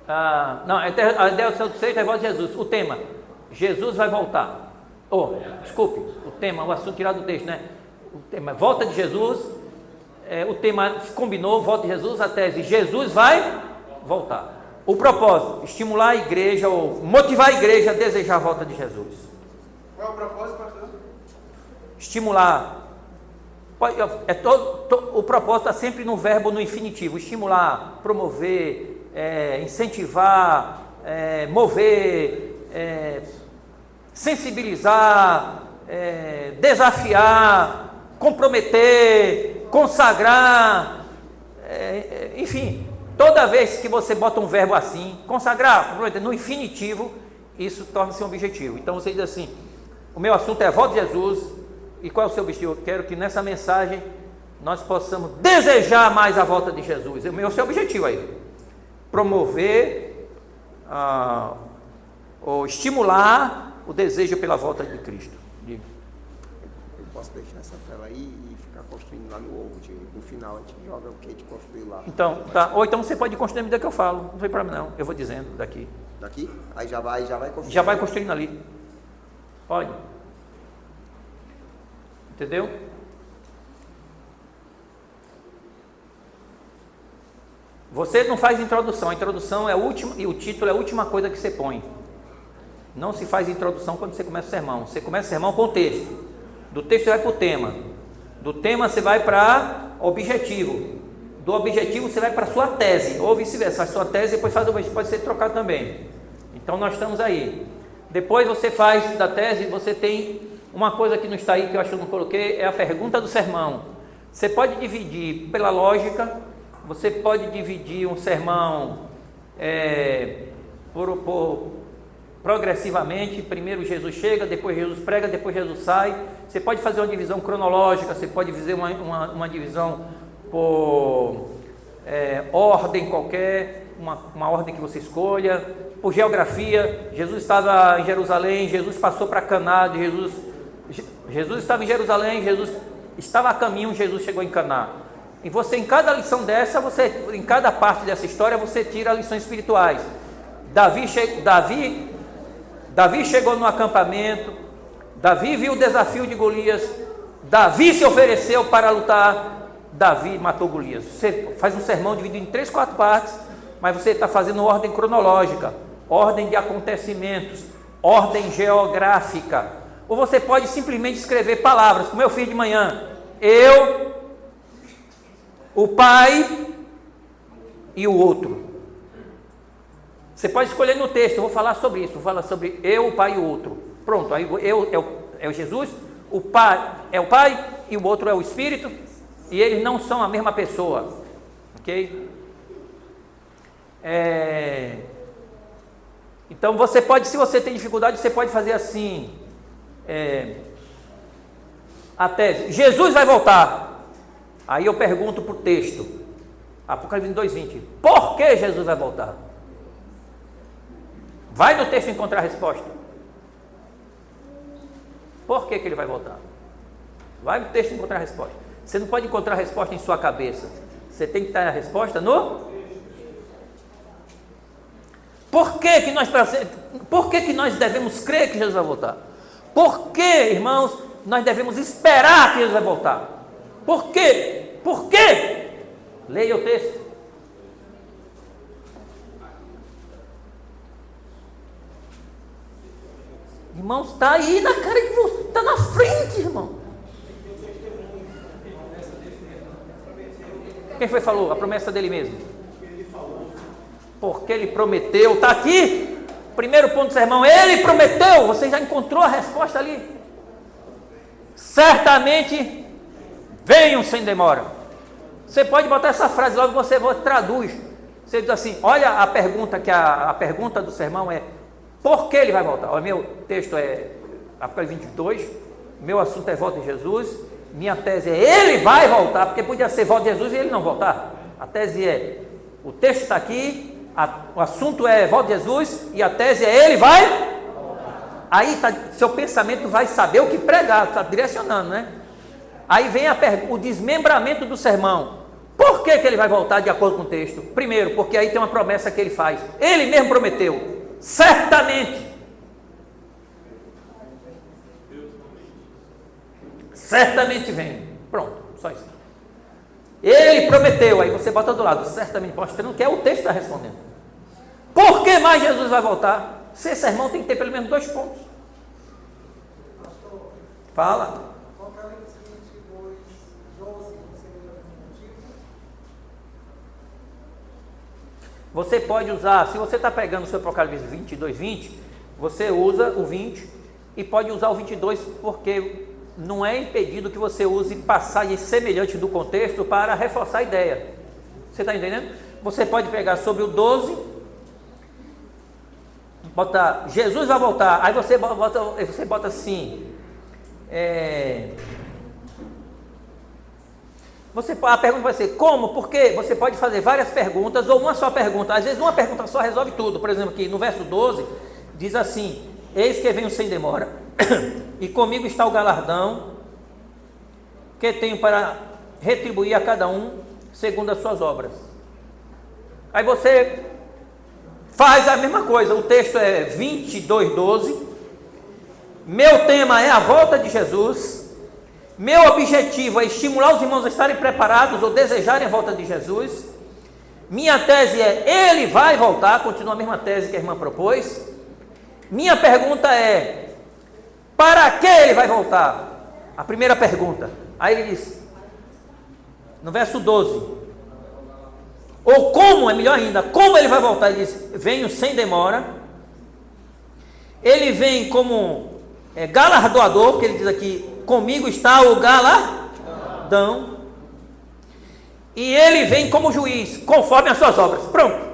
A ideia central do texto é a volta de Jesus. O tema, Jesus vai voltar. Desculpe, o tema, o assunto tirado do texto, né? O tema, volta de Jesus. O tema combinou, volta de Jesus, a tese, Jesus vai voltar. O propósito, estimular a igreja ou motivar a igreja a desejar a volta de Jesus. Qual é o propósito, pastor? Estimular. O propósito está sempre no verbo, no infinitivo. Estimular, promover, incentivar, mover, sensibilizar, desafiar, comprometer, consagrar, enfim, toda vez que você bota um verbo assim, consagrar, no infinitivo, isso torna-se um objetivo. Então você diz assim, o meu assunto é a volta de Jesus, e qual é o seu objetivo? Eu quero que nessa mensagem nós possamos desejar mais a volta de Jesus. O meu seu objetivo aí, promover, ou estimular o desejo pela volta de Cristo. Eu posso deixar essa tela aí e ficar construindo lá no Word. No final a gente joga o que a gente construiu lá. Então, tá. Ou então você pode construir à medida que eu falo. Não tem problema não. Eu vou dizendo daqui. Daqui? Aí já vai construindo. Já vai construindo ali. Pode. Entendeu? Você não faz introdução. A introdução é a última, e o título é a última coisa que você põe. Não se faz introdução quando você começa o sermão. Você começa o sermão com o texto. Do texto você vai para o tema. Do tema você vai para objetivo. Do objetivo você vai para a sua tese. Ou vice-versa. A sua tese depois pode ser trocado também. Então nós estamos aí. Depois você faz da tese, você tem uma coisa que não está aí, que eu acho que eu não coloquei, é a pergunta do sermão. Você pode dividir pela lógica. Você pode dividir um sermão progressivamente. Primeiro Jesus chega, depois Jesus prega, depois Jesus sai. Você pode fazer uma divisão cronológica, você pode fazer uma divisão por ordem qualquer, uma ordem que você escolha, por geografia. Jesus estava em Jerusalém, Jesus passou para Caná, Jesus estava em Jerusalém, Jesus estava a caminho, Jesus chegou em Caná. E você, em cada lição dessa, em cada parte dessa história, você tira lições espirituais. Davi chegou no acampamento, Davi viu o desafio de Golias, Davi se ofereceu para lutar, Davi matou Golias. Você faz um sermão dividido em 3, 4 partes, mas você está fazendo ordem cronológica, ordem de acontecimentos, ordem geográfica. Ou você pode simplesmente escrever palavras, como eu fiz de manhã: eu, o pai e o outro. Você pode escolher no texto, eu vou falar sobre isso, vou falar sobre eu, o pai e o outro. Pronto, aí eu é o Jesus, o pai é o pai e o outro é o Espírito, e eles não são a mesma pessoa, ok? Então você pode, se você tem dificuldade, você pode fazer assim, a tese: Jesus vai voltar. Aí eu pergunto para o texto, Apocalipse 2:20, por que Jesus vai voltar? Vai no texto encontrar a resposta. Por que ele vai voltar? Vai no texto encontrar a resposta. Você não pode encontrar a resposta em sua cabeça. Você tem que dar a resposta no... Por que nós devemos crer que Jesus vai voltar? Por que, irmãos, nós devemos esperar que Jesus vai voltar? Por quê? Por quê? Leia o texto. Irmãos, está aí na cara de você, está na frente, irmão. Quem foi que falou? A promessa dele mesmo. Porque ele prometeu, está aqui. Primeiro ponto do sermão, ele prometeu. Você já encontrou a resposta ali. Certamente venham sem demora. Você pode botar essa frase logo, você traduz. Você diz assim: olha a pergunta, que a pergunta do sermão é: por que ele vai voltar? O meu texto é Apocalipse 22, meu assunto é volta de Jesus, minha tese é ele vai voltar, porque podia ser volta de Jesus e ele não voltar. A tese é, o texto está aqui, o assunto é volta de Jesus e a tese é ele vai voltar. Aí seu pensamento vai saber o que pregar, está direcionando, né? Aí vem o desmembramento do sermão. Por que ele vai voltar de acordo com o texto? Primeiro, porque aí tem uma promessa que ele faz, ele mesmo prometeu: certamente vem. Pronto, só isso. Ele prometeu, aí você bota do lado, certamente, mostrando que é o texto que está respondendo. Por que mais Jesus vai voltar? Esse sermão tem que ter pelo menos 2 pontos. Fala. Você pode usar, se você está pegando o seu Apocalipse 22:20, você usa o 20 e pode usar o 22, porque não é impedido que você use passagens semelhantes do contexto para reforçar a ideia. Você está entendendo? Você pode pegar sobre o 12, botar Jesus vai voltar, aí você bota assim, a pergunta vai ser como, por quê? Você pode fazer várias perguntas ou uma só pergunta. Às vezes uma pergunta só resolve tudo. Por exemplo, aqui no verso 12 diz assim: eis que venho sem demora e comigo está o galardão que tenho para retribuir a cada um segundo as suas obras. Aí você faz a mesma coisa. O texto é 22:12. Meu tema é a volta de Jesus. Meu objetivo é estimular os irmãos a estarem preparados ou desejarem a volta de Jesus. Minha tese é: ele vai voltar. Continua a mesma tese que a irmã propôs. Minha pergunta é: para que ele vai voltar? A primeira pergunta. Aí ele diz, no verso 12, ou como, é melhor ainda, como ele vai voltar? Ele diz: venho sem demora. Ele vem como galardoador, porque ele diz aqui: comigo está o galardão. E ele vem como juiz, conforme as suas obras. Pronto.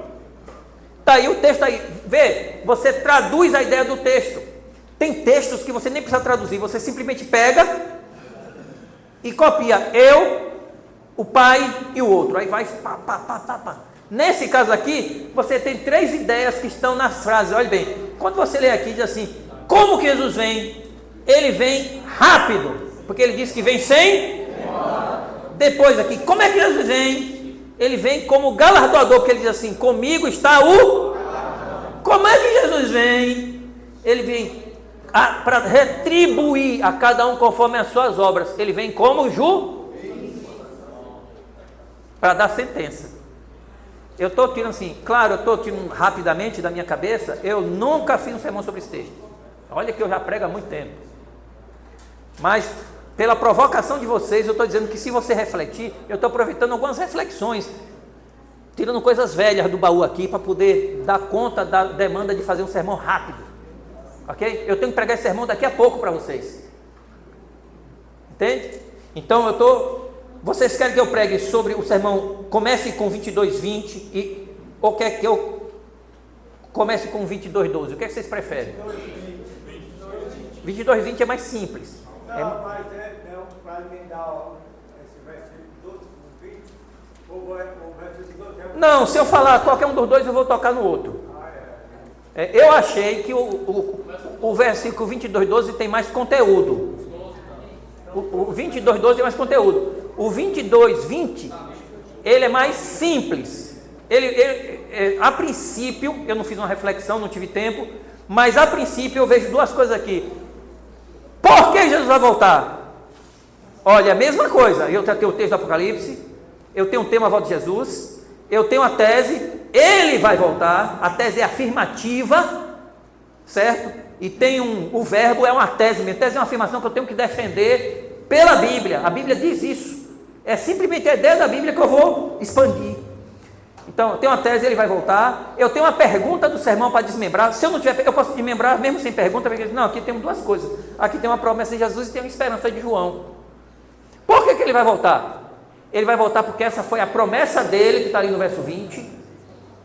Está aí o texto aí. Vê, você traduz a ideia do texto. Tem textos que você nem precisa traduzir, você simplesmente pega e copia eu, o pai e o outro. Aí vai pá, pá, pá, pá, pá. Nesse caso aqui, você tem 3 ideias que estão nas frases. Olha bem, quando você lê aqui, diz assim: como que Jesus vem? Ele vem rápido, porque ele diz que vem sem. Depois aqui, como é que Jesus vem? Ele vem como galardoador, porque ele diz assim: comigo está o. Como é que Jesus vem? Ele vem para retribuir a cada um conforme as suas obras. Ele vem como para dar sentença. Eu estou tirando assim, claro, eu estou tirando rapidamente da minha cabeça. Eu nunca fiz um sermão sobre esse texto. Olha que eu já prego há muito tempo. Mas, pela provocação de vocês, eu estou dizendo que se você refletir, eu estou aproveitando algumas reflexões, tirando coisas velhas do baú aqui, para poder dar conta da demanda de fazer um sermão rápido. Ok? Eu tenho que pregar esse sermão daqui a pouco para vocês. Entende? Então eu estou... Vocês querem que eu pregue sobre o sermão, comece com 22:20 ou quer que eu comece com 22:12? O que é que vocês preferem? 22:20 é mais simples. Não, mas não para emendar esse versículo 12 com 20, ou o versículo 12 Não, se eu falar qualquer um dos dois, eu vou tocar no outro. Eu achei que o versículo 22:12 tem mais conteúdo. O 22:12 tem mais conteúdo. O 22:20, ele é mais simples. A princípio, eu não fiz uma reflexão, não tive tempo, mas a princípio eu vejo 2 coisas aqui. Por que Jesus vai voltar? Olha, a mesma coisa. Eu tenho o texto do Apocalipse, eu tenho um tema a volta de Jesus, eu tenho a tese, ele vai voltar, a tese é afirmativa, certo? E tem o verbo, é uma tese, minha tese é uma afirmação que eu tenho que defender pela Bíblia. A Bíblia diz isso. É simplesmente a ideia da Bíblia que eu vou expandir. Então, eu tenho uma tese, ele vai voltar. Eu tenho uma pergunta do sermão para desmembrar. Se eu não tiver, eu posso desmembrar mesmo sem pergunta, porque não, aqui temos 2 coisas. Aqui tem uma promessa de Jesus e tem uma esperança de João. Por que ele vai voltar? Ele vai voltar porque essa foi a promessa dele, que está ali no verso 20.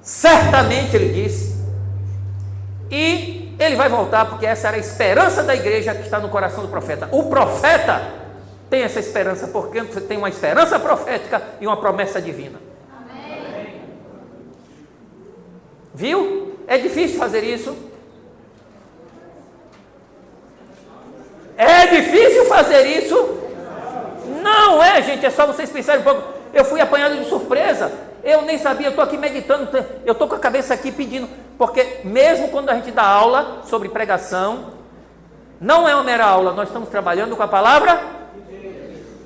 Certamente ele disse. E ele vai voltar porque essa era a esperança da igreja que está no coração do profeta. O profeta tem essa esperança, porque você tem uma esperança profética e uma promessa divina. Amém. Viu? É difícil fazer isso. É difícil fazer isso? Não é, gente, é só vocês pensarem um pouco. Eu fui apanhado de surpresa. Eu nem sabia, eu estou aqui meditando, eu estou com a cabeça aqui pedindo, porque mesmo quando a gente dá aula sobre pregação, não é uma mera aula, nós estamos trabalhando com a palavra.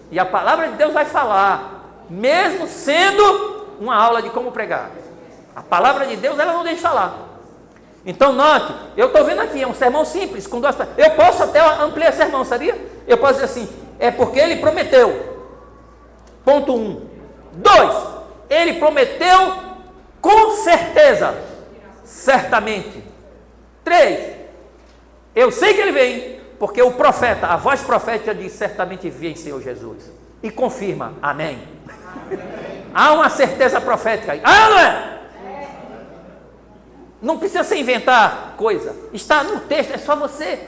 E a palavra de Deus vai falar, mesmo sendo uma aula de como pregar. A palavra de Deus, ela não deixa falar. Então, note, eu estou vendo aqui, é um sermão simples, com 2 eu posso até ampliar o sermão, sabia? Eu posso dizer assim, é porque ele prometeu. Ponto 1. 2, ele prometeu com certeza, certamente. 3, eu sei que ele vem, porque o profeta, a voz profética diz, certamente vem Senhor Jesus. E confirma, amém. Há uma certeza profética aí. Ah, não é? Não precisa se inventar coisa. Está no texto, é só você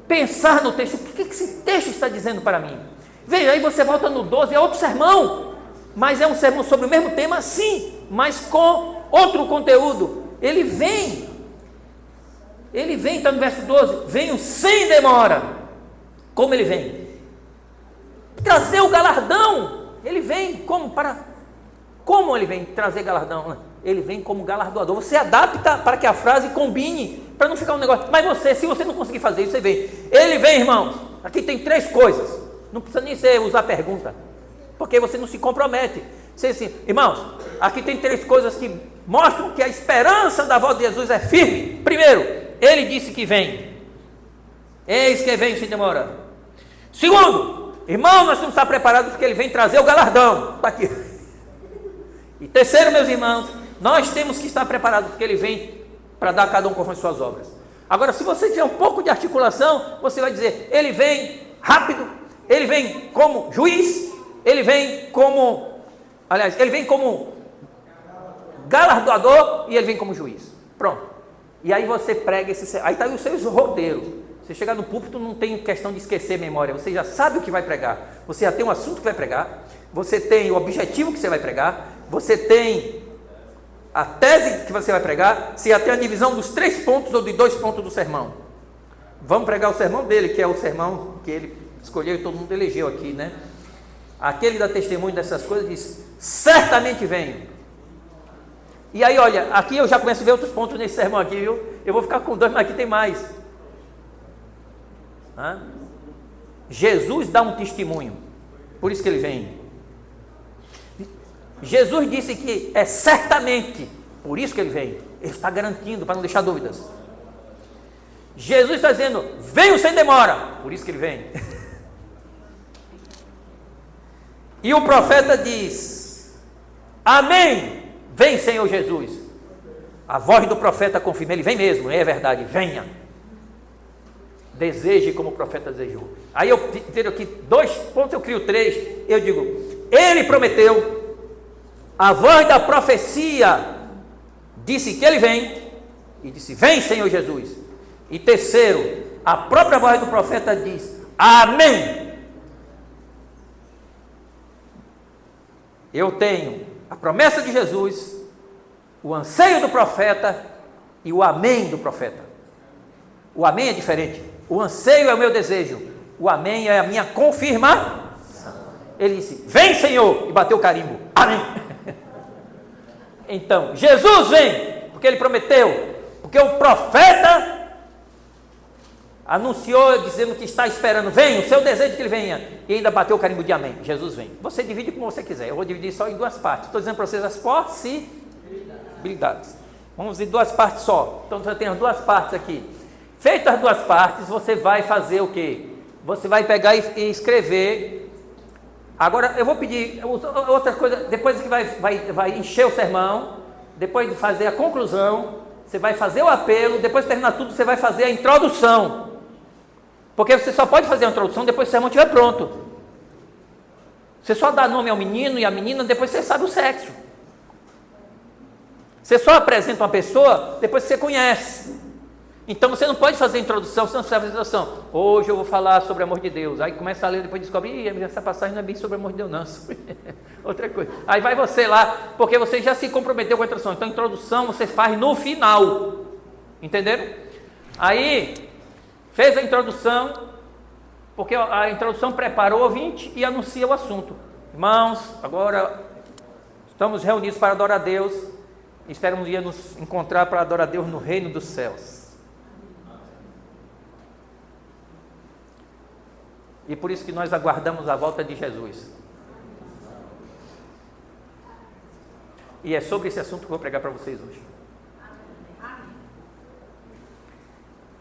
pensar no texto. O que esse texto está dizendo para mim? Veja, aí você volta no 12, é outro sermão. Mas é um sermão sobre o mesmo tema, sim, mas com outro conteúdo. Ele vem, está no verso 12, venho sem demora. Como ele vem? Trazer o galardão. Ele vem como ele vem trazer galardão? Ele vem como galardoador. Você adapta para que a frase combine, para não ficar um negócio. Mas se você não conseguir fazer isso, você vem. Ele vem, irmãos. Aqui tem 3 coisas. Não precisa nem você usar pergunta, porque você não se compromete. Você assim, irmãos, aqui tem 3 coisas que mostram que a esperança da volta de Jesus é firme. Primeiro, ele disse que vem. Eis que vem sem demora. Segundo, irmão, nós temos que estar preparados porque ele vem trazer o galardão. Está aqui. E terceiro, meus irmãos, nós temos que estar preparados porque ele vem para dar a cada um conforme suas obras. Agora, se você tiver um pouco de articulação, você vai dizer, ele vem rápido, ele vem como juiz, ele vem como galardoador e ele vem como juiz. Pronto. E aí você prega esse... Aí está aí o seu roteiro. Você chegar no púlpito não tem questão de esquecer memória. Você já sabe o que vai pregar. Você já tem um assunto que vai pregar. Você tem o objetivo que você vai pregar. Você tem a tese que você vai pregar. Você já tem a divisão dos 3 pontos ou de 2 pontos do sermão. Vamos pregar o sermão dele, que é o sermão que ele escolheu e todo mundo elegeu aqui, né? Aquele dá testemunho dessas coisas diz: certamente venho. E aí, olha, aqui eu já começo a ver outros pontos nesse sermão aqui, viu? Eu vou ficar com 2, mas aqui tem mais. Jesus dá um testemunho, por isso que ele vem. Jesus disse que é certamente, por isso que ele vem. Ele está garantindo, para não deixar dúvidas. Jesus está dizendo: venho sem demora, por isso que ele vem. E o profeta diz: amém, vem Senhor Jesus. A voz do profeta confirma, ele vem mesmo, é verdade, venha. Deseje como o profeta desejou. Aí eu tenho aqui 2 pontos, eu crio 3. Eu digo: ele prometeu, a voz da profecia disse que ele vem, e disse: vem Senhor Jesus. E terceiro, a própria voz do profeta diz: amém. Eu tenho a promessa de Jesus, o anseio do profeta e o amém do profeta. O amém é diferente. O anseio é o meu desejo, o amém é a minha confirmação. Ele disse: vem Senhor, e bateu o carimbo, amém. Então, Jesus vem, porque ele prometeu, porque o profeta anunciou dizendo que está esperando, vem, o seu desejo é que ele venha, e ainda bateu o carimbo de amém. Jesus vem. Você divide como você quiser, eu vou dividir só em 2 partes. Estou dizendo para vocês as possibilidades. Vamos em 2 partes só. Então você tem as 2 partes aqui. Feitas as 2 partes, você vai fazer o quê? Você vai pegar e escrever. Agora eu vou pedir outra coisa, depois que vai encher o sermão, depois de fazer a conclusão, você vai fazer o apelo, depois de terminar tudo, você vai fazer a introdução. Porque você só pode fazer a introdução depois que o sermão estiver pronto. Você só dá nome ao menino e à menina, depois você sabe o sexo. Você só apresenta uma pessoa depois que você conhece. Então você não pode fazer a introdução, você não precisa fazer a introdução. Hoje eu vou falar sobre o amor de Deus. Aí começa a ler, depois descobre: essa passagem não é bem sobre o amor de Deus, não. Outra coisa. Aí vai você lá, porque você já se comprometeu com a introdução. Então a introdução você faz no final. Entenderam? Aí, fez a introdução, porque a introdução prepara o ouvinte e anuncia o assunto. Irmãos, agora estamos reunidos para adorar a Deus. Esperamos um dia nos encontrar para adorar a Deus no reino dos céus. E por isso que nós aguardamos a volta de Jesus. E é sobre esse assunto que eu vou pregar para vocês hoje.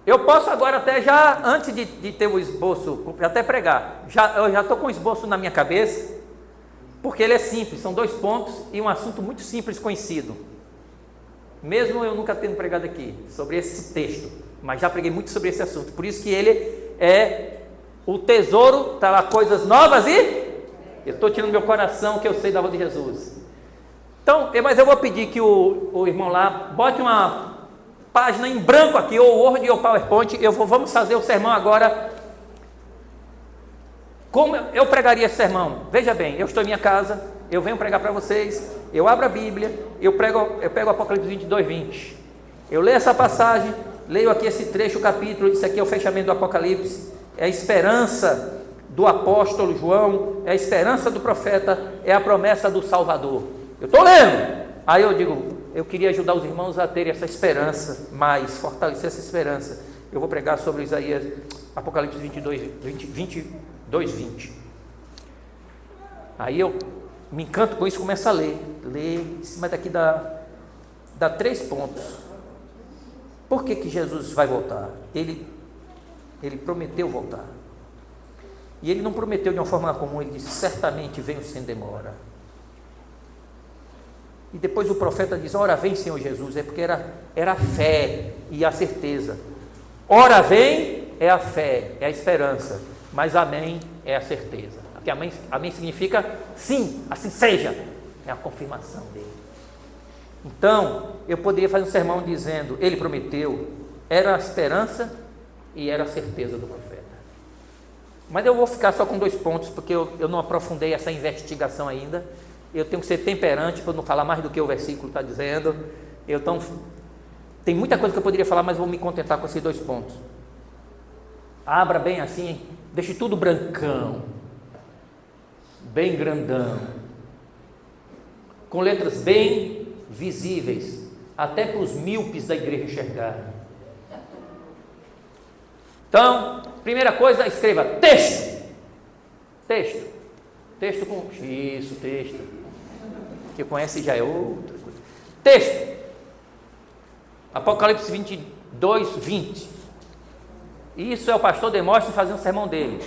Eu posso agora até já, antes de ter o esboço, até pregar. Eu já estou com o esboço na minha cabeça, porque ele é simples, são 2 pontos e um assunto muito simples, conhecido. Mesmo eu nunca tendo pregado aqui sobre esse texto, mas já preguei muito sobre esse assunto. Por isso que ele é... O tesouro está lá, coisas novas e eu estou tirando meu coração que eu sei da voz de Jesus. Então, mas eu vou pedir que o irmão lá bote uma página em branco aqui, ou Word ou PowerPoint. Vamos fazer o sermão agora. Como eu pregaria esse sermão? Veja bem, eu estou em minha casa, eu venho pregar para vocês, eu abro a Bíblia, eu pego Apocalipse 22, 20. Eu leio essa passagem, leio aqui esse trecho, o capítulo, isso aqui é o fechamento do Apocalipse. É a esperança do apóstolo João, é a esperança do profeta, é a promessa do Salvador. Eu estou lendo, aí eu digo: eu queria ajudar os irmãos a terem essa esperança, mais fortalecer essa esperança. Eu vou pregar sobre Isaías, Apocalipse 22, 20. Aí eu me encanto com isso, começo a ler, em cima daqui dá 3 pontos. Por que Jesus vai voltar? Ele prometeu voltar. E ele não prometeu de uma forma comum, ele disse: certamente venho sem demora. E depois o profeta diz: ora vem Senhor Jesus, é porque era a fé e a certeza. Ora vem é a fé, é a esperança, mas amém é a certeza. Porque amém significa sim, assim seja, é a confirmação dele. Então, eu poderia fazer um sermão dizendo, ele prometeu, era a esperança e era a certeza do profeta. Mas eu vou ficar só com 2 pontos, porque eu não aprofundei essa investigação ainda. Eu tenho que ser temperante para não falar mais do que o versículo está dizendo. Então, tem muita coisa que eu poderia falar, mas vou me contentar com esses 2 pontos. Abra bem assim, deixe tudo brancão, bem grandão, com letras bem visíveis, até para os míopes da igreja enxergarem. Então, primeira coisa, escreva texto. Texto. Texto com... Isso, texto. Que conhece já é outra coisa. Texto. Apocalipse 22, 20. Isso é o pastor Demóstenes fazendo o sermão dele.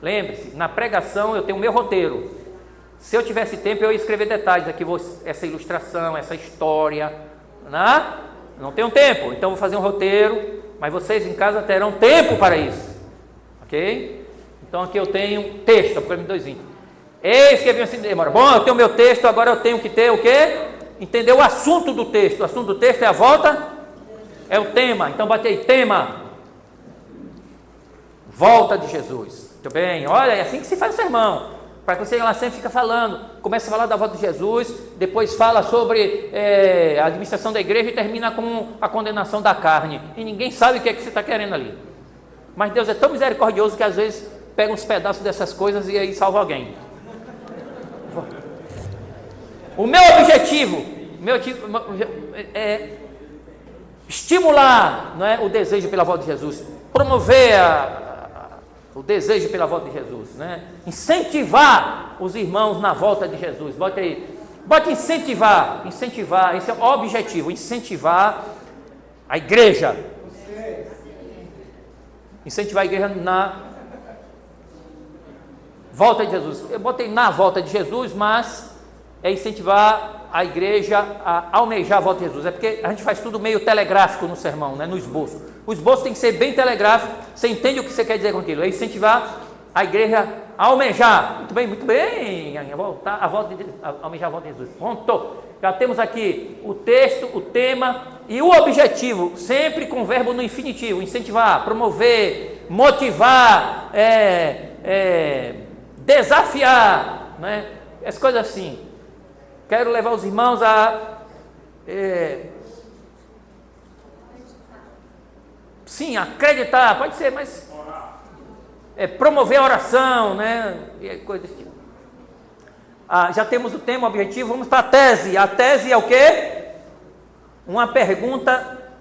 Lembre-se, na pregação eu tenho o meu roteiro. Se eu tivesse tempo, eu ia escrever detalhes aqui, essa ilustração, essa história. Não tenho tempo, então vou fazer um roteiro, mas vocês em casa terão tempo para isso. Ok? Então aqui eu tenho texto, Apocalipse 2:20. Eis que havia assim demora. Bom, eu tenho o meu texto, agora eu tenho que ter o quê? Entender o assunto do texto. O assunto do texto é a volta, é o tema. Então bate aí, tema. Volta de Jesus. Muito bem, olha, é assim que se faz o sermão. Para que você lá sempre fica falando, começa a falar da volta de Jesus, depois fala sobre a administração da igreja e termina com a condenação da carne. E ninguém sabe o que é que você está querendo ali. Mas Deus é tão misericordioso que às vezes pega uns pedaços dessas coisas e aí salva alguém. O meu objetivo é estimular, não é, o desejo pela volta de Jesus, promover o desejo pela volta de Jesus, né? Incentivar os irmãos na volta de Jesus. Bote aí, bote incentivar, esse é o objetivo, incentivar a igreja. Incentivar a igreja na volta de Jesus. Eu botei na volta de Jesus, mas é incentivar a igreja a almejar a volta de Jesus. É porque a gente faz tudo meio telegráfico no sermão, né? No esboço. O esboço tem que ser bem telegráfico. Você entende o que você quer dizer com aquilo? É incentivar a igreja a almejar. Muito bem. Almejar a volta de Jesus. Pronto. Já temos aqui o texto, o tema e o objetivo, sempre com verbo no infinitivo. Incentivar, promover, motivar, desafiar, né? As coisas assim. Quero levar os irmãos a sim, acreditar, pode ser, mas promover a oração, né? E coisa desse tipo. Já temos o tema, o objetivo, vamos para a tese. A tese é o quê? Uma pergunta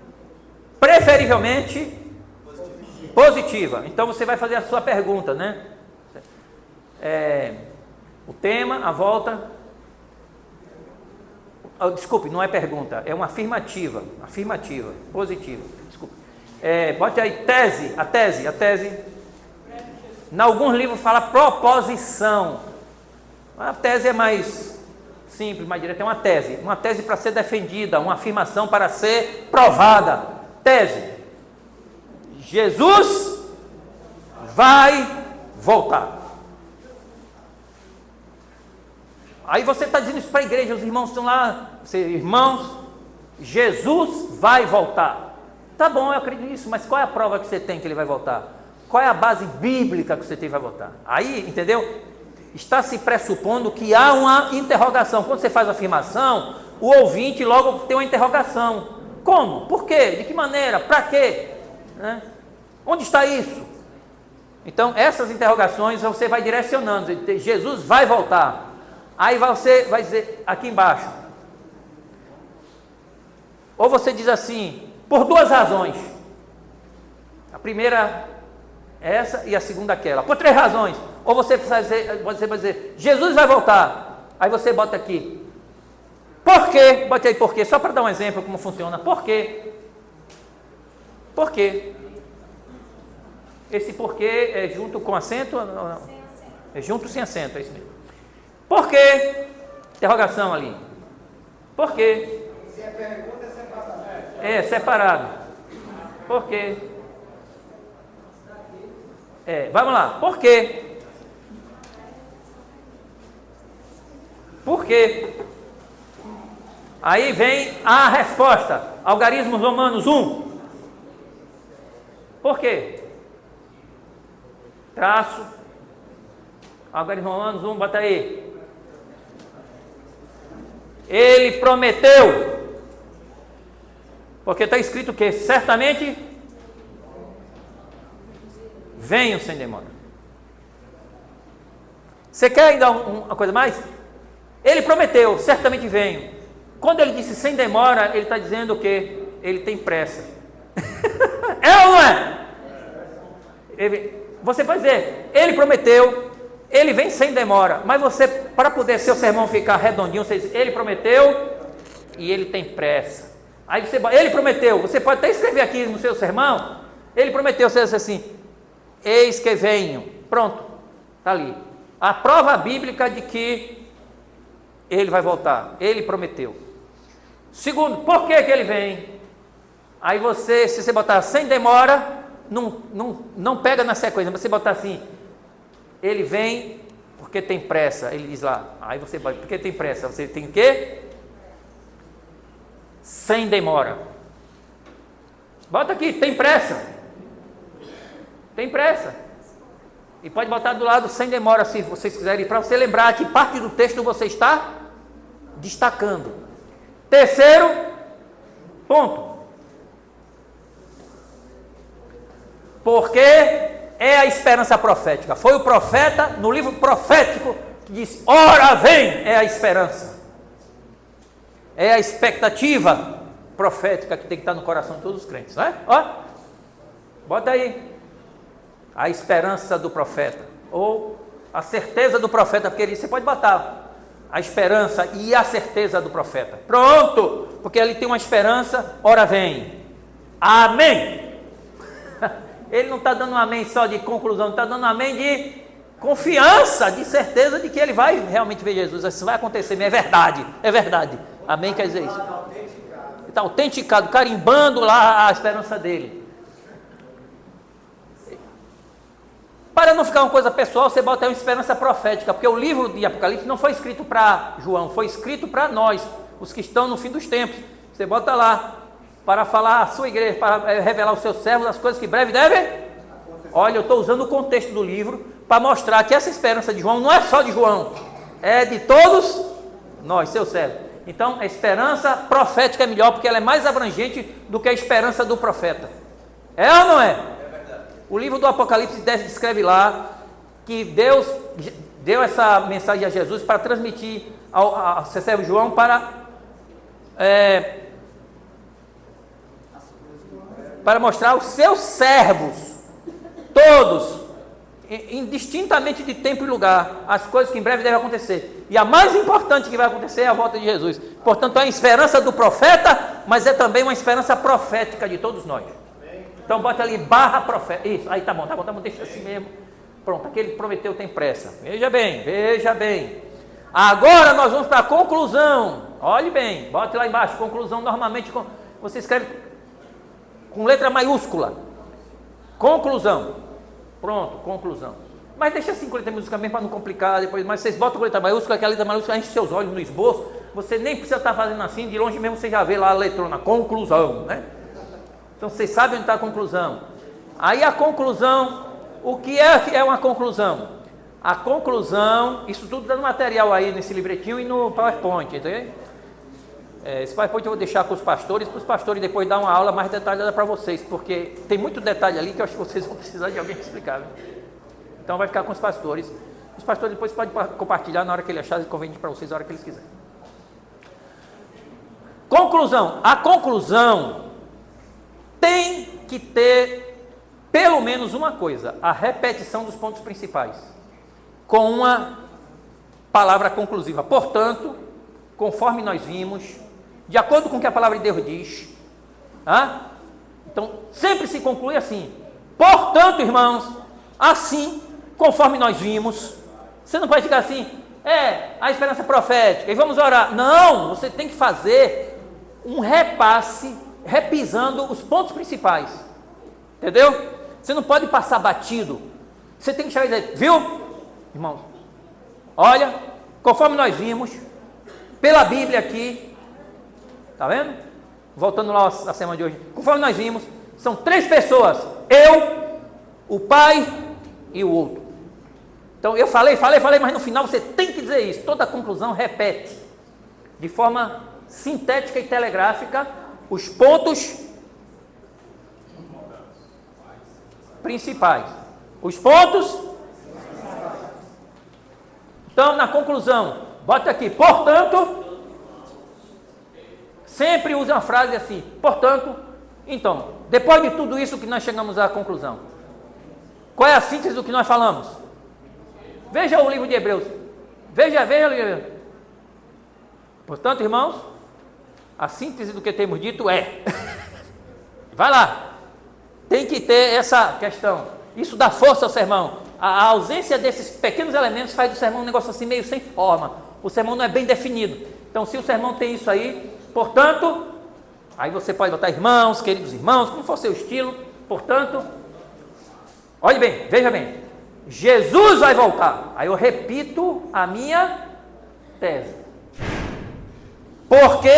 preferivelmente positiva. Então você vai fazer a sua pergunta, né? O tema, a volta. Desculpe, não é pergunta, é uma afirmativa, positiva. Desculpe. Bote aí tese, a tese. Em alguns livros fala proposição. A tese é mais simples, mais direta, é uma tese para ser defendida, uma afirmação para ser provada. Tese: Jesus vai voltar. Aí você está dizendo isso para a igreja, os irmãos estão lá, irmãos, Jesus vai voltar. Tá bom, eu acredito nisso, mas qual é a prova que você tem que ele vai voltar? Qual é a base bíblica que você tem que vai voltar? Aí, entendeu? Está se pressupondo que há uma interrogação. Quando você faz a afirmação, o ouvinte logo tem uma interrogação. Como? Por quê? De que maneira? Para quê? Né? Onde está isso? Então, essas interrogações você vai direcionando. Jesus vai voltar. Aí você vai dizer aqui embaixo. Ou você diz assim, por 2 razões. A primeira essa e a segunda aquela. Por 3 razões. Ou você vai dizer, Jesus vai voltar. Aí você bota aqui. Por quê? Bote aí por quê. Só para dar um exemplo como funciona. Por quê? Por quê? Esse porquê é junto com acento ou não? Sem acento. É junto sem acento, é isso mesmo. Por quê? Interrogação ali. Por quê? Se a pergunta é separada. Separado. Por quê? Vamos lá. Por quê? Por quê? Aí vem a resposta. Algarismos Romanos 1. Por quê? Traço. Algarismos Romanos 1, bota aí. Ele prometeu. Porque está escrito que certamente venham sem demora. Você quer ainda uma coisa mais? Ele prometeu, certamente venho. Quando ele disse sem demora, ele está dizendo que ele tem pressa. É ou não é? Você pode dizer, ele prometeu, ele vem sem demora. Mas você, para poder seu sermão ficar redondinho, você diz, ele prometeu e ele tem pressa. Aí você, ele prometeu, você pode até escrever aqui no seu sermão, ele prometeu, você diz assim, eis que venho. Pronto, está ali. A prova bíblica de que ele vai voltar, ele prometeu. Segundo, por que que ele vem? Aí você, se você botar sem demora, não pega na sequência, mas você botar assim, ele vem porque tem pressa, ele diz lá, aí você vai, porque tem pressa, você tem o quê? Sem demora. Bota aqui, tem pressa. Tem pressa. E pode botar do lado sem demora, se vocês quiserem, para você lembrar que parte do texto você está destacando. Terceiro ponto. Porque é a esperança profética. Foi o profeta, no livro profético, que disse, ora vem, é a esperança. É a expectativa profética que tem que estar no coração de todos os crentes, não é? Ó, bota aí. A esperança do profeta, ou a certeza do profeta, porque ali você pode botar a esperança e a certeza do profeta. Pronto, porque ele tem uma esperança, ora vem. Amém. Ele não está dando um amém só de conclusão, está dando um amém de confiança, de certeza de que ele vai realmente ver Jesus. Isso vai acontecer, é verdade, é verdade. Amém quer dizer isso. Está autenticado, carimbando lá a esperança dele. Para não ficar uma coisa pessoal, você bota aí uma esperança profética, porque o livro de Apocalipse não foi escrito para João, foi escrito para nós, os que estão no fim dos tempos. Você bota lá, para falar à sua igreja, para revelar aos seus servos as coisas que breve devem. Olha, eu estou usando o contexto do livro para mostrar que essa esperança de João não é só de João, é de todos nós, seus servos. Então, a esperança profética é melhor, porque ela é mais abrangente do que a esperança do profeta. É ou não é? O livro do Apocalipse descreve lá que Deus deu essa mensagem a Jesus para transmitir ao seu servo João para mostrar aos seus servos, todos, indistintamente de tempo e lugar, as coisas que em breve devem acontecer. E a mais importante que vai acontecer é a volta de Jesus. Portanto, é a esperança do profeta, mas é também uma esperança profética de todos nós. Então bota ali barra profeta. Isso, aí tá bom, deixa assim mesmo. Pronto, aquele que prometeu tem pressa. Veja bem, veja bem. Agora nós vamos para a conclusão. Olhe bem, bote lá embaixo, conclusão. Normalmente você escreve com letra maiúscula. Conclusão. Pronto, conclusão. Mas deixa assim com letra maiúscula mesmo para não complicar depois. Mas vocês botam com letra maiúscula, que a letra maiúscula enche seus olhos no esboço. Você nem precisa estar fazendo assim, de longe mesmo você já vê lá a letrona, conclusão, né? Então vocês sabem onde está a conclusão. Aí a conclusão, o que é uma conclusão? A conclusão, isso tudo dando material aí nesse livretinho e no PowerPoint, entendeu? Esse PowerPoint eu vou deixar com os pastores, para os pastores depois dar uma aula mais detalhada para vocês, porque tem muito detalhe ali que eu acho que vocês vão precisar de alguém explicar. Viu? Então vai ficar com os pastores. Os pastores depois podem compartilhar na hora que ele achar conveniente para vocês, na hora que eles quiserem. Conclusão. A conclusão tem que ter pelo menos uma coisa, a repetição dos pontos principais, com uma palavra conclusiva. Portanto, conforme nós vimos, de acordo com o que a palavra de Deus diz, então sempre se conclui assim. Portanto, irmãos, assim, conforme nós vimos, você não pode ficar assim, a esperança profética, e vamos orar. Não, você tem que fazer um repasse, repisando os pontos principais, entendeu? Você não pode passar batido, você tem que chegar e dizer, viu, irmãos, olha, conforme nós vimos, pela Bíblia aqui, Tá vendo? Voltando lá à semana de hoje. Conforme nós vimos, são 3 pessoas. Eu, o pai e o outro. Então eu falei, mas no final você tem que dizer isso. Toda conclusão repete. De forma sintética e telegráfica, os pontos principais. Os pontos. Então, na conclusão, bota aqui, portanto, sempre use uma frase assim, portanto, então, depois de tudo isso que nós chegamos à conclusão, qual é a síntese do que nós falamos? Veja o livro de Hebreus, veja o livro de Hebreus. Portanto, irmãos, a síntese do que temos dito é, vai lá, tem que ter essa questão, isso dá força ao sermão. A ausência desses pequenos elementos faz do sermão um negócio assim meio sem forma, o sermão não é bem definido. Então, se o sermão tem isso aí, portanto, aí você pode botar irmãos, queridos irmãos, como for seu estilo, portanto, olhe bem, veja bem, Jesus vai voltar. Aí eu repito a minha tese. Porque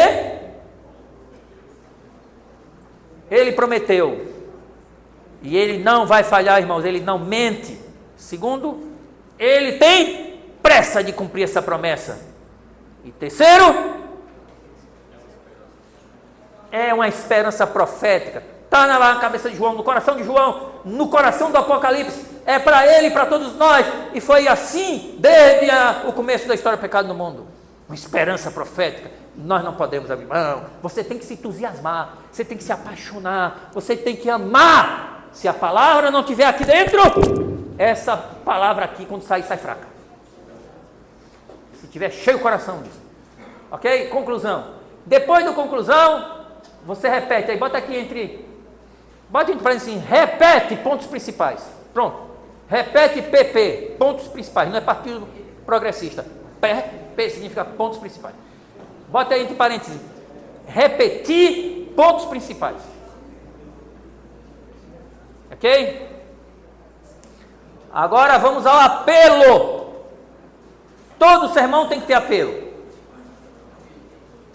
ele prometeu, e ele não vai falhar, irmãos, ele não mente. Segundo, ele tem pressa de cumprir essa promessa. E terceiro, é uma esperança profética. Está na cabeça de João, no coração de João, no coração do Apocalipse. É para ele e para todos nós. E foi assim desde o começo da história do pecado no mundo. Uma esperança profética. Nós não podemos abrir mão. Você tem que se entusiasmar. Você tem que se apaixonar. Você tem que amar. Se a palavra não estiver aqui dentro, essa palavra aqui, quando sair, sai fraca. Se tiver cheio o coração disso. Ok? Conclusão. Depois da conclusão, você repete. Aí bota aqui bota entre parênteses assim, repete pontos principais. Pronto. Repete PP, pontos principais. Não é partido progressista. P significa pontos principais. Bota aí entre parênteses. Repetir pontos principais. Ok? Agora vamos ao apelo. Todo sermão tem que ter apelo.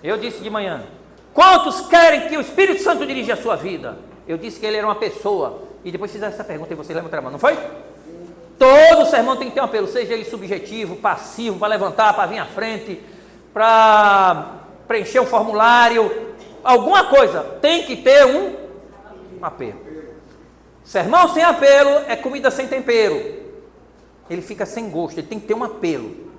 Eu disse de manhã, quantos querem que o Espírito Santo dirija a sua vida? Eu disse que ele era uma pessoa. E depois fizeram essa pergunta e você lembra a mão, não foi? Todo sermão tem que ter um apelo, seja ele subjetivo, passivo, para levantar, para vir à frente, para preencher um formulário, alguma coisa, tem que ter um apelo. Sermão sem apelo é comida sem tempero. Ele fica sem gosto, ele tem que ter um apelo.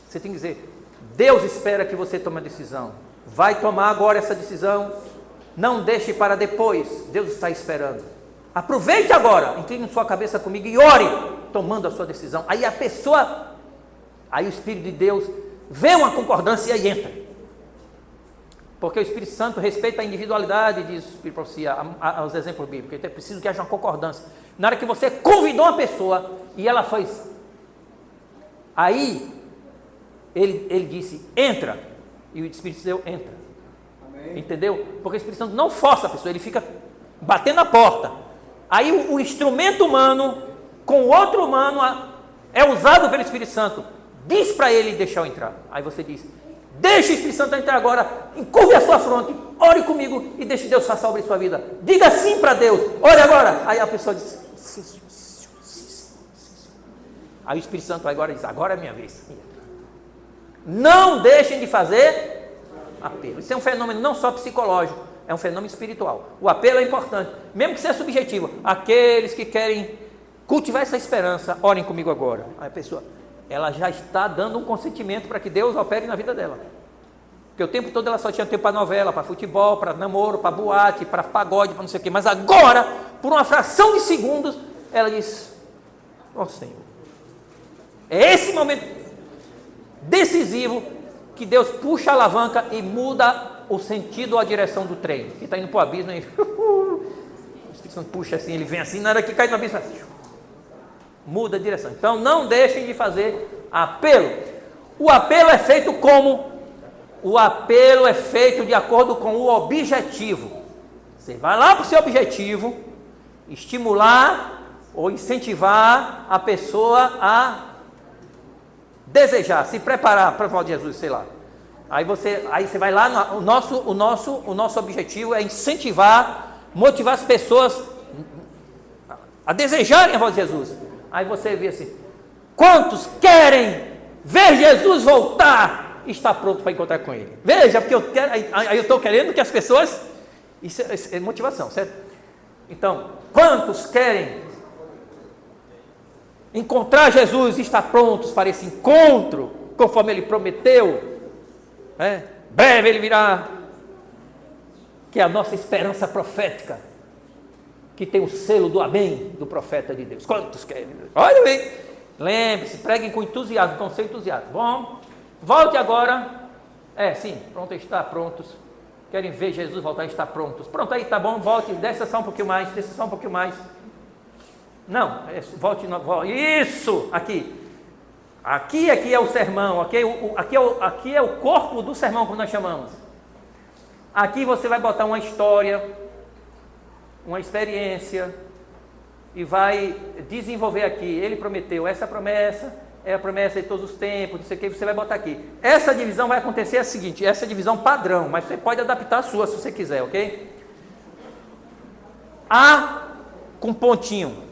Você tem que dizer, Deus espera que você tome a decisão. Vai tomar agora essa decisão. Não deixe para depois. Deus está esperando. Aproveite agora. Incline sua cabeça comigo e ore, tomando a sua decisão. Aí a pessoa, aí o Espírito de Deus vê uma concordância e entra. Porque o Espírito Santo respeita a individualidade, diz o Espírito Profecia, aos exemplos bíblicos. Então é preciso que haja uma concordância. Na hora que você convidou uma pessoa e ela fez, aí ele disse, entra. E o Espírito Santo entra. Amém. Entendeu? Porque o Espírito Santo não força a pessoa, ele fica batendo a porta. Aí o instrumento humano com o outro humano é usado pelo Espírito Santo. Diz para ele deixar eu entrar. Aí você diz, deixa o Espírito Santo entrar agora, encurve a sua fronte, ore comigo e deixe Deus fazer sobre a sua vida. Diga sim para Deus, ore agora. Aí a pessoa diz, sim. Aí o Espírito Santo agora diz, agora é minha vez. Não deixem de fazer apelo. Isso é um fenômeno não só psicológico, é um fenômeno espiritual. O apelo é importante, mesmo que seja subjetivo. Aqueles que querem cultivar essa esperança, orem comigo agora. Aí a pessoa, ela já está dando um consentimento para que Deus opere na vida dela. Porque o tempo todo ela só tinha tempo para novela, para futebol, para namoro, para boate, para pagode, para não sei o quê. Mas agora, por uma fração de segundos, ela diz, ó Senhor, é esse momento decisivo que Deus puxa a alavanca e muda o sentido ou a direção do trem. Que está indo para o abismo e o Espírito Santo puxa assim, ele vem assim, na hora que cai no abismo, assim, muda a direção. Então não deixem de fazer apelo. O apelo é feito como? O apelo é feito de acordo com o objetivo. Você vai lá para o seu objetivo, estimular ou incentivar a pessoa a desejar, se preparar para o de Jesus, sei lá. Aí você vai lá, o nosso objetivo é incentivar, motivar as pessoas a desejarem a voz de Jesus. Aí você vê assim, quantos querem ver Jesus voltar e está pronto para encontrar com Ele? Veja, porque eu quero, aí eu estou querendo que as pessoas, isso é motivação, certo? Então, quantos querem encontrar Jesus e estar prontos para esse encontro, conforme Ele prometeu? Breve Ele virá, que é a nossa esperança profética, que tem o selo do amém do profeta de Deus. Quantos querem? Olha bem, lembre-se, preguem com entusiasmo, com seu entusiasmo. Bom, volte agora. Sim, pronto, está prontos. Querem ver Jesus voltar, está prontos. Pronto, aí tá bom, volte, desça só um pouquinho mais, desça só um pouquinho mais. Não, volte, isso, aqui. Aqui é o sermão, aqui é o corpo do sermão, como nós chamamos. Aqui você vai botar uma história, uma experiência, e vai desenvolver aqui. Ele prometeu essa promessa, é a promessa de todos os tempos, não sei o que, você vai botar aqui. Essa divisão vai acontecer a seguinte, essa é a divisão padrão, mas você pode adaptar a sua se você quiser, ok? A com pontinho,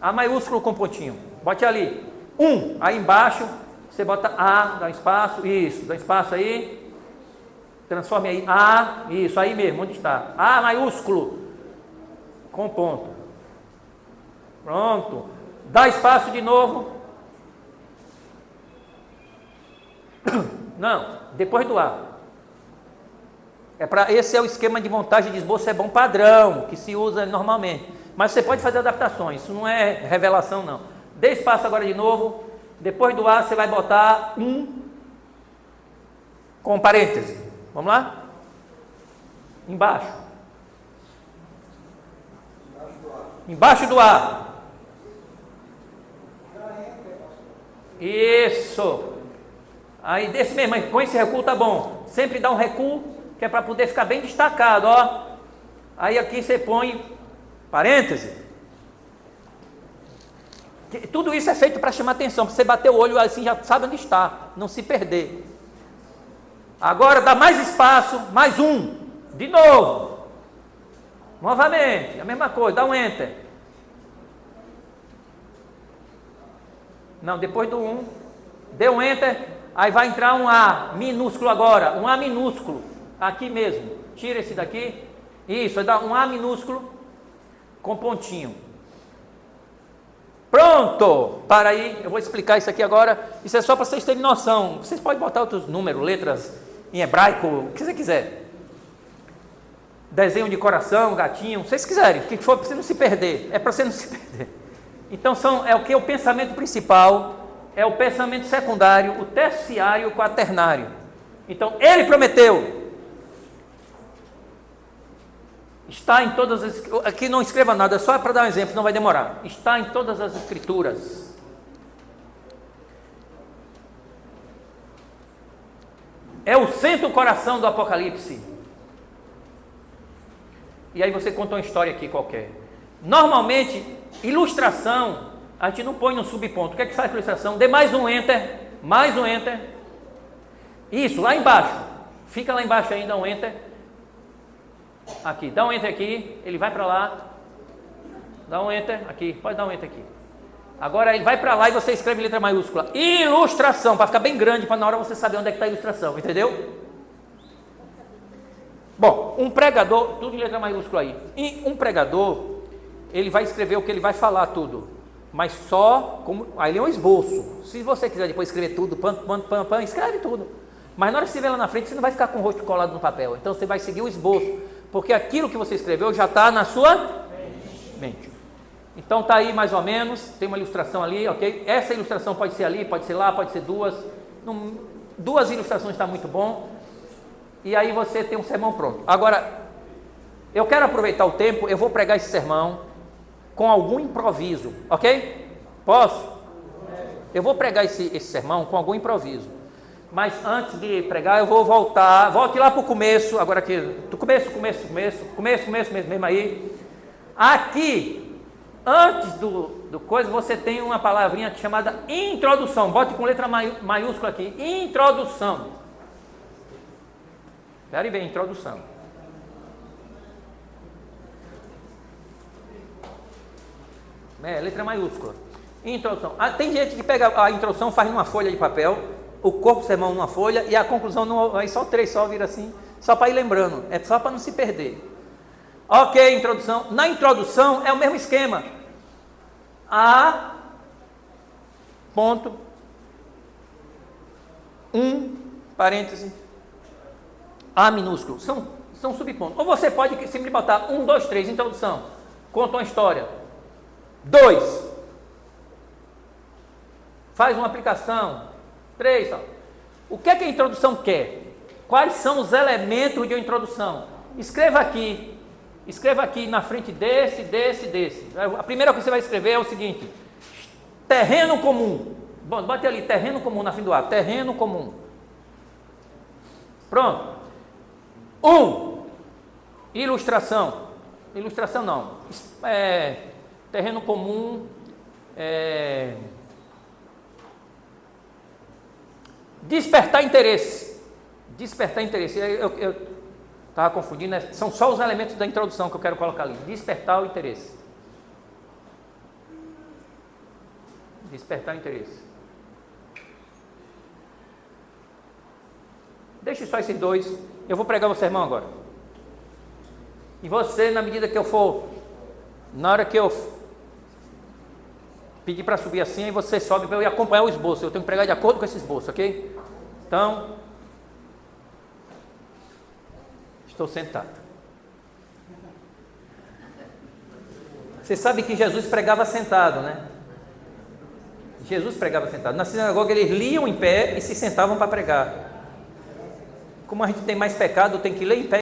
A maiúsculo com pontinho, bote ali, aí embaixo, você bota A, dá um espaço, isso, dá um espaço aí, transforme aí, A, isso, aí mesmo, onde está? A maiúsculo, com ponto, pronto, dá espaço de novo, não, depois do A, esse é o esquema de montagem de esboço, é bom padrão, que se usa normalmente, mas você pode fazer adaptações, isso não é revelação não. Dê espaço agora de novo, depois do A você vai botar com parêntese, vamos lá? Embaixo do A, isso, aí desse mesmo, com esse recuo tá bom, sempre dá um recuo, que é para poder ficar bem destacado, ó. Aí aqui você põe parêntese. Tudo isso é feito para chamar atenção, para você bater o olho assim, já sabe onde está, não se perder. Agora dá mais espaço, mais de novo. Novamente, a mesma coisa, dá um enter. Não, depois do deu um enter, aí vai entrar um A minúsculo agora, um A minúsculo, aqui mesmo, tira esse daqui, isso, vai dar um A minúsculo com pontinho. Pronto, para aí, eu vou explicar isso aqui agora, isso é só para vocês terem noção, vocês podem botar outros números, letras em hebraico, o que você quiser, desenho de coração, gatinho, se vocês quiserem, o que for para você não se perder, é para você não se perder. Então é o que? O pensamento principal, é o pensamento secundário, o terciário e o quaternário. Então, ele prometeu, está em todas as... Aqui não escreva nada, só para dar um exemplo, não vai demorar. Está em todas as escrituras. É o centro do coração do Apocalipse. E aí você conta uma história aqui qualquer. Normalmente, ilustração, a gente não põe no subponto. O que é que faz a ilustração? Dê mais um enter. Isso, lá embaixo. Fica lá embaixo ainda um enter. Aqui, dá um enter aqui, ele vai para lá, dá um enter aqui, pode dar um enter aqui. Agora ele vai para lá e você escreve em letra maiúscula, ilustração, para ficar bem grande, para na hora você saber onde é que está a ilustração, entendeu? Bom, um pregador, tudo em letra maiúscula aí, e um pregador, ele vai escrever o que ele vai falar tudo, mas só, aí é um esboço, se você quiser depois escrever tudo, escreve tudo, mas na hora que você vê lá na frente, você não vai ficar com o rosto colado no papel, então você vai seguir o esboço, porque aquilo que você escreveu já está na sua mente. Então está aí mais ou menos, tem uma ilustração ali, ok? Essa ilustração pode ser ali, pode ser lá, pode ser duas. Duas ilustrações está muito bom. E aí você tem um sermão pronto. Agora, eu quero aproveitar o tempo, eu vou pregar esse sermão com algum improviso, ok? Posso? Eu vou pregar esse sermão com algum improviso. Mas antes de pregar, eu vou volte lá para o começo, agora aqui, do começo mesmo aí. Aqui, antes do coisa, você tem uma palavrinha chamada introdução, bote com letra maiúscula aqui, introdução. Espere bem, introdução. Letra maiúscula. Introdução. Tem gente que pega a introdução, faz numa folha de papel, o corpo do sermão numa folha e a conclusão aí só 3, só vira assim, só para ir lembrando. É só para não se perder. Ok, introdução. Na introdução é o mesmo esquema. A ponto 1, parêntese, A minúsculo. São subpontos. Ou você pode simplesmente botar 1, 2, 3, introdução. Conta uma história. 2. Faz uma aplicação. 3. Tal. O que é que a introdução quer? Quais são os elementos de uma introdução? Escreva aqui na frente desse. A primeira coisa que você vai escrever é o seguinte: terreno comum. Bom, bate ali, terreno comum na frente do A. Terreno comum. Pronto. 1. Ilustração. Ilustração não. Terreno comum. Despertar interesse. Despertar interesse. Eu estava confundindo, né? São só os elementos da introdução que eu quero colocar ali. Despertar o interesse. Despertar o interesse. Deixe só esses 2. Eu vou pregar o sermão agora. E você, na medida que eu for, na hora que eu pedir para subir assim, aí você sobe para eu ir acompanhar o esboço. Eu tenho que pregar de acordo com esse esboço, ok? Então, estou sentado. Você sabe que Jesus pregava sentado, né? Jesus pregava sentado. Na sinagoga eles liam em pé e se sentavam para pregar. Como a gente tem mais pecado, tem que ler em pé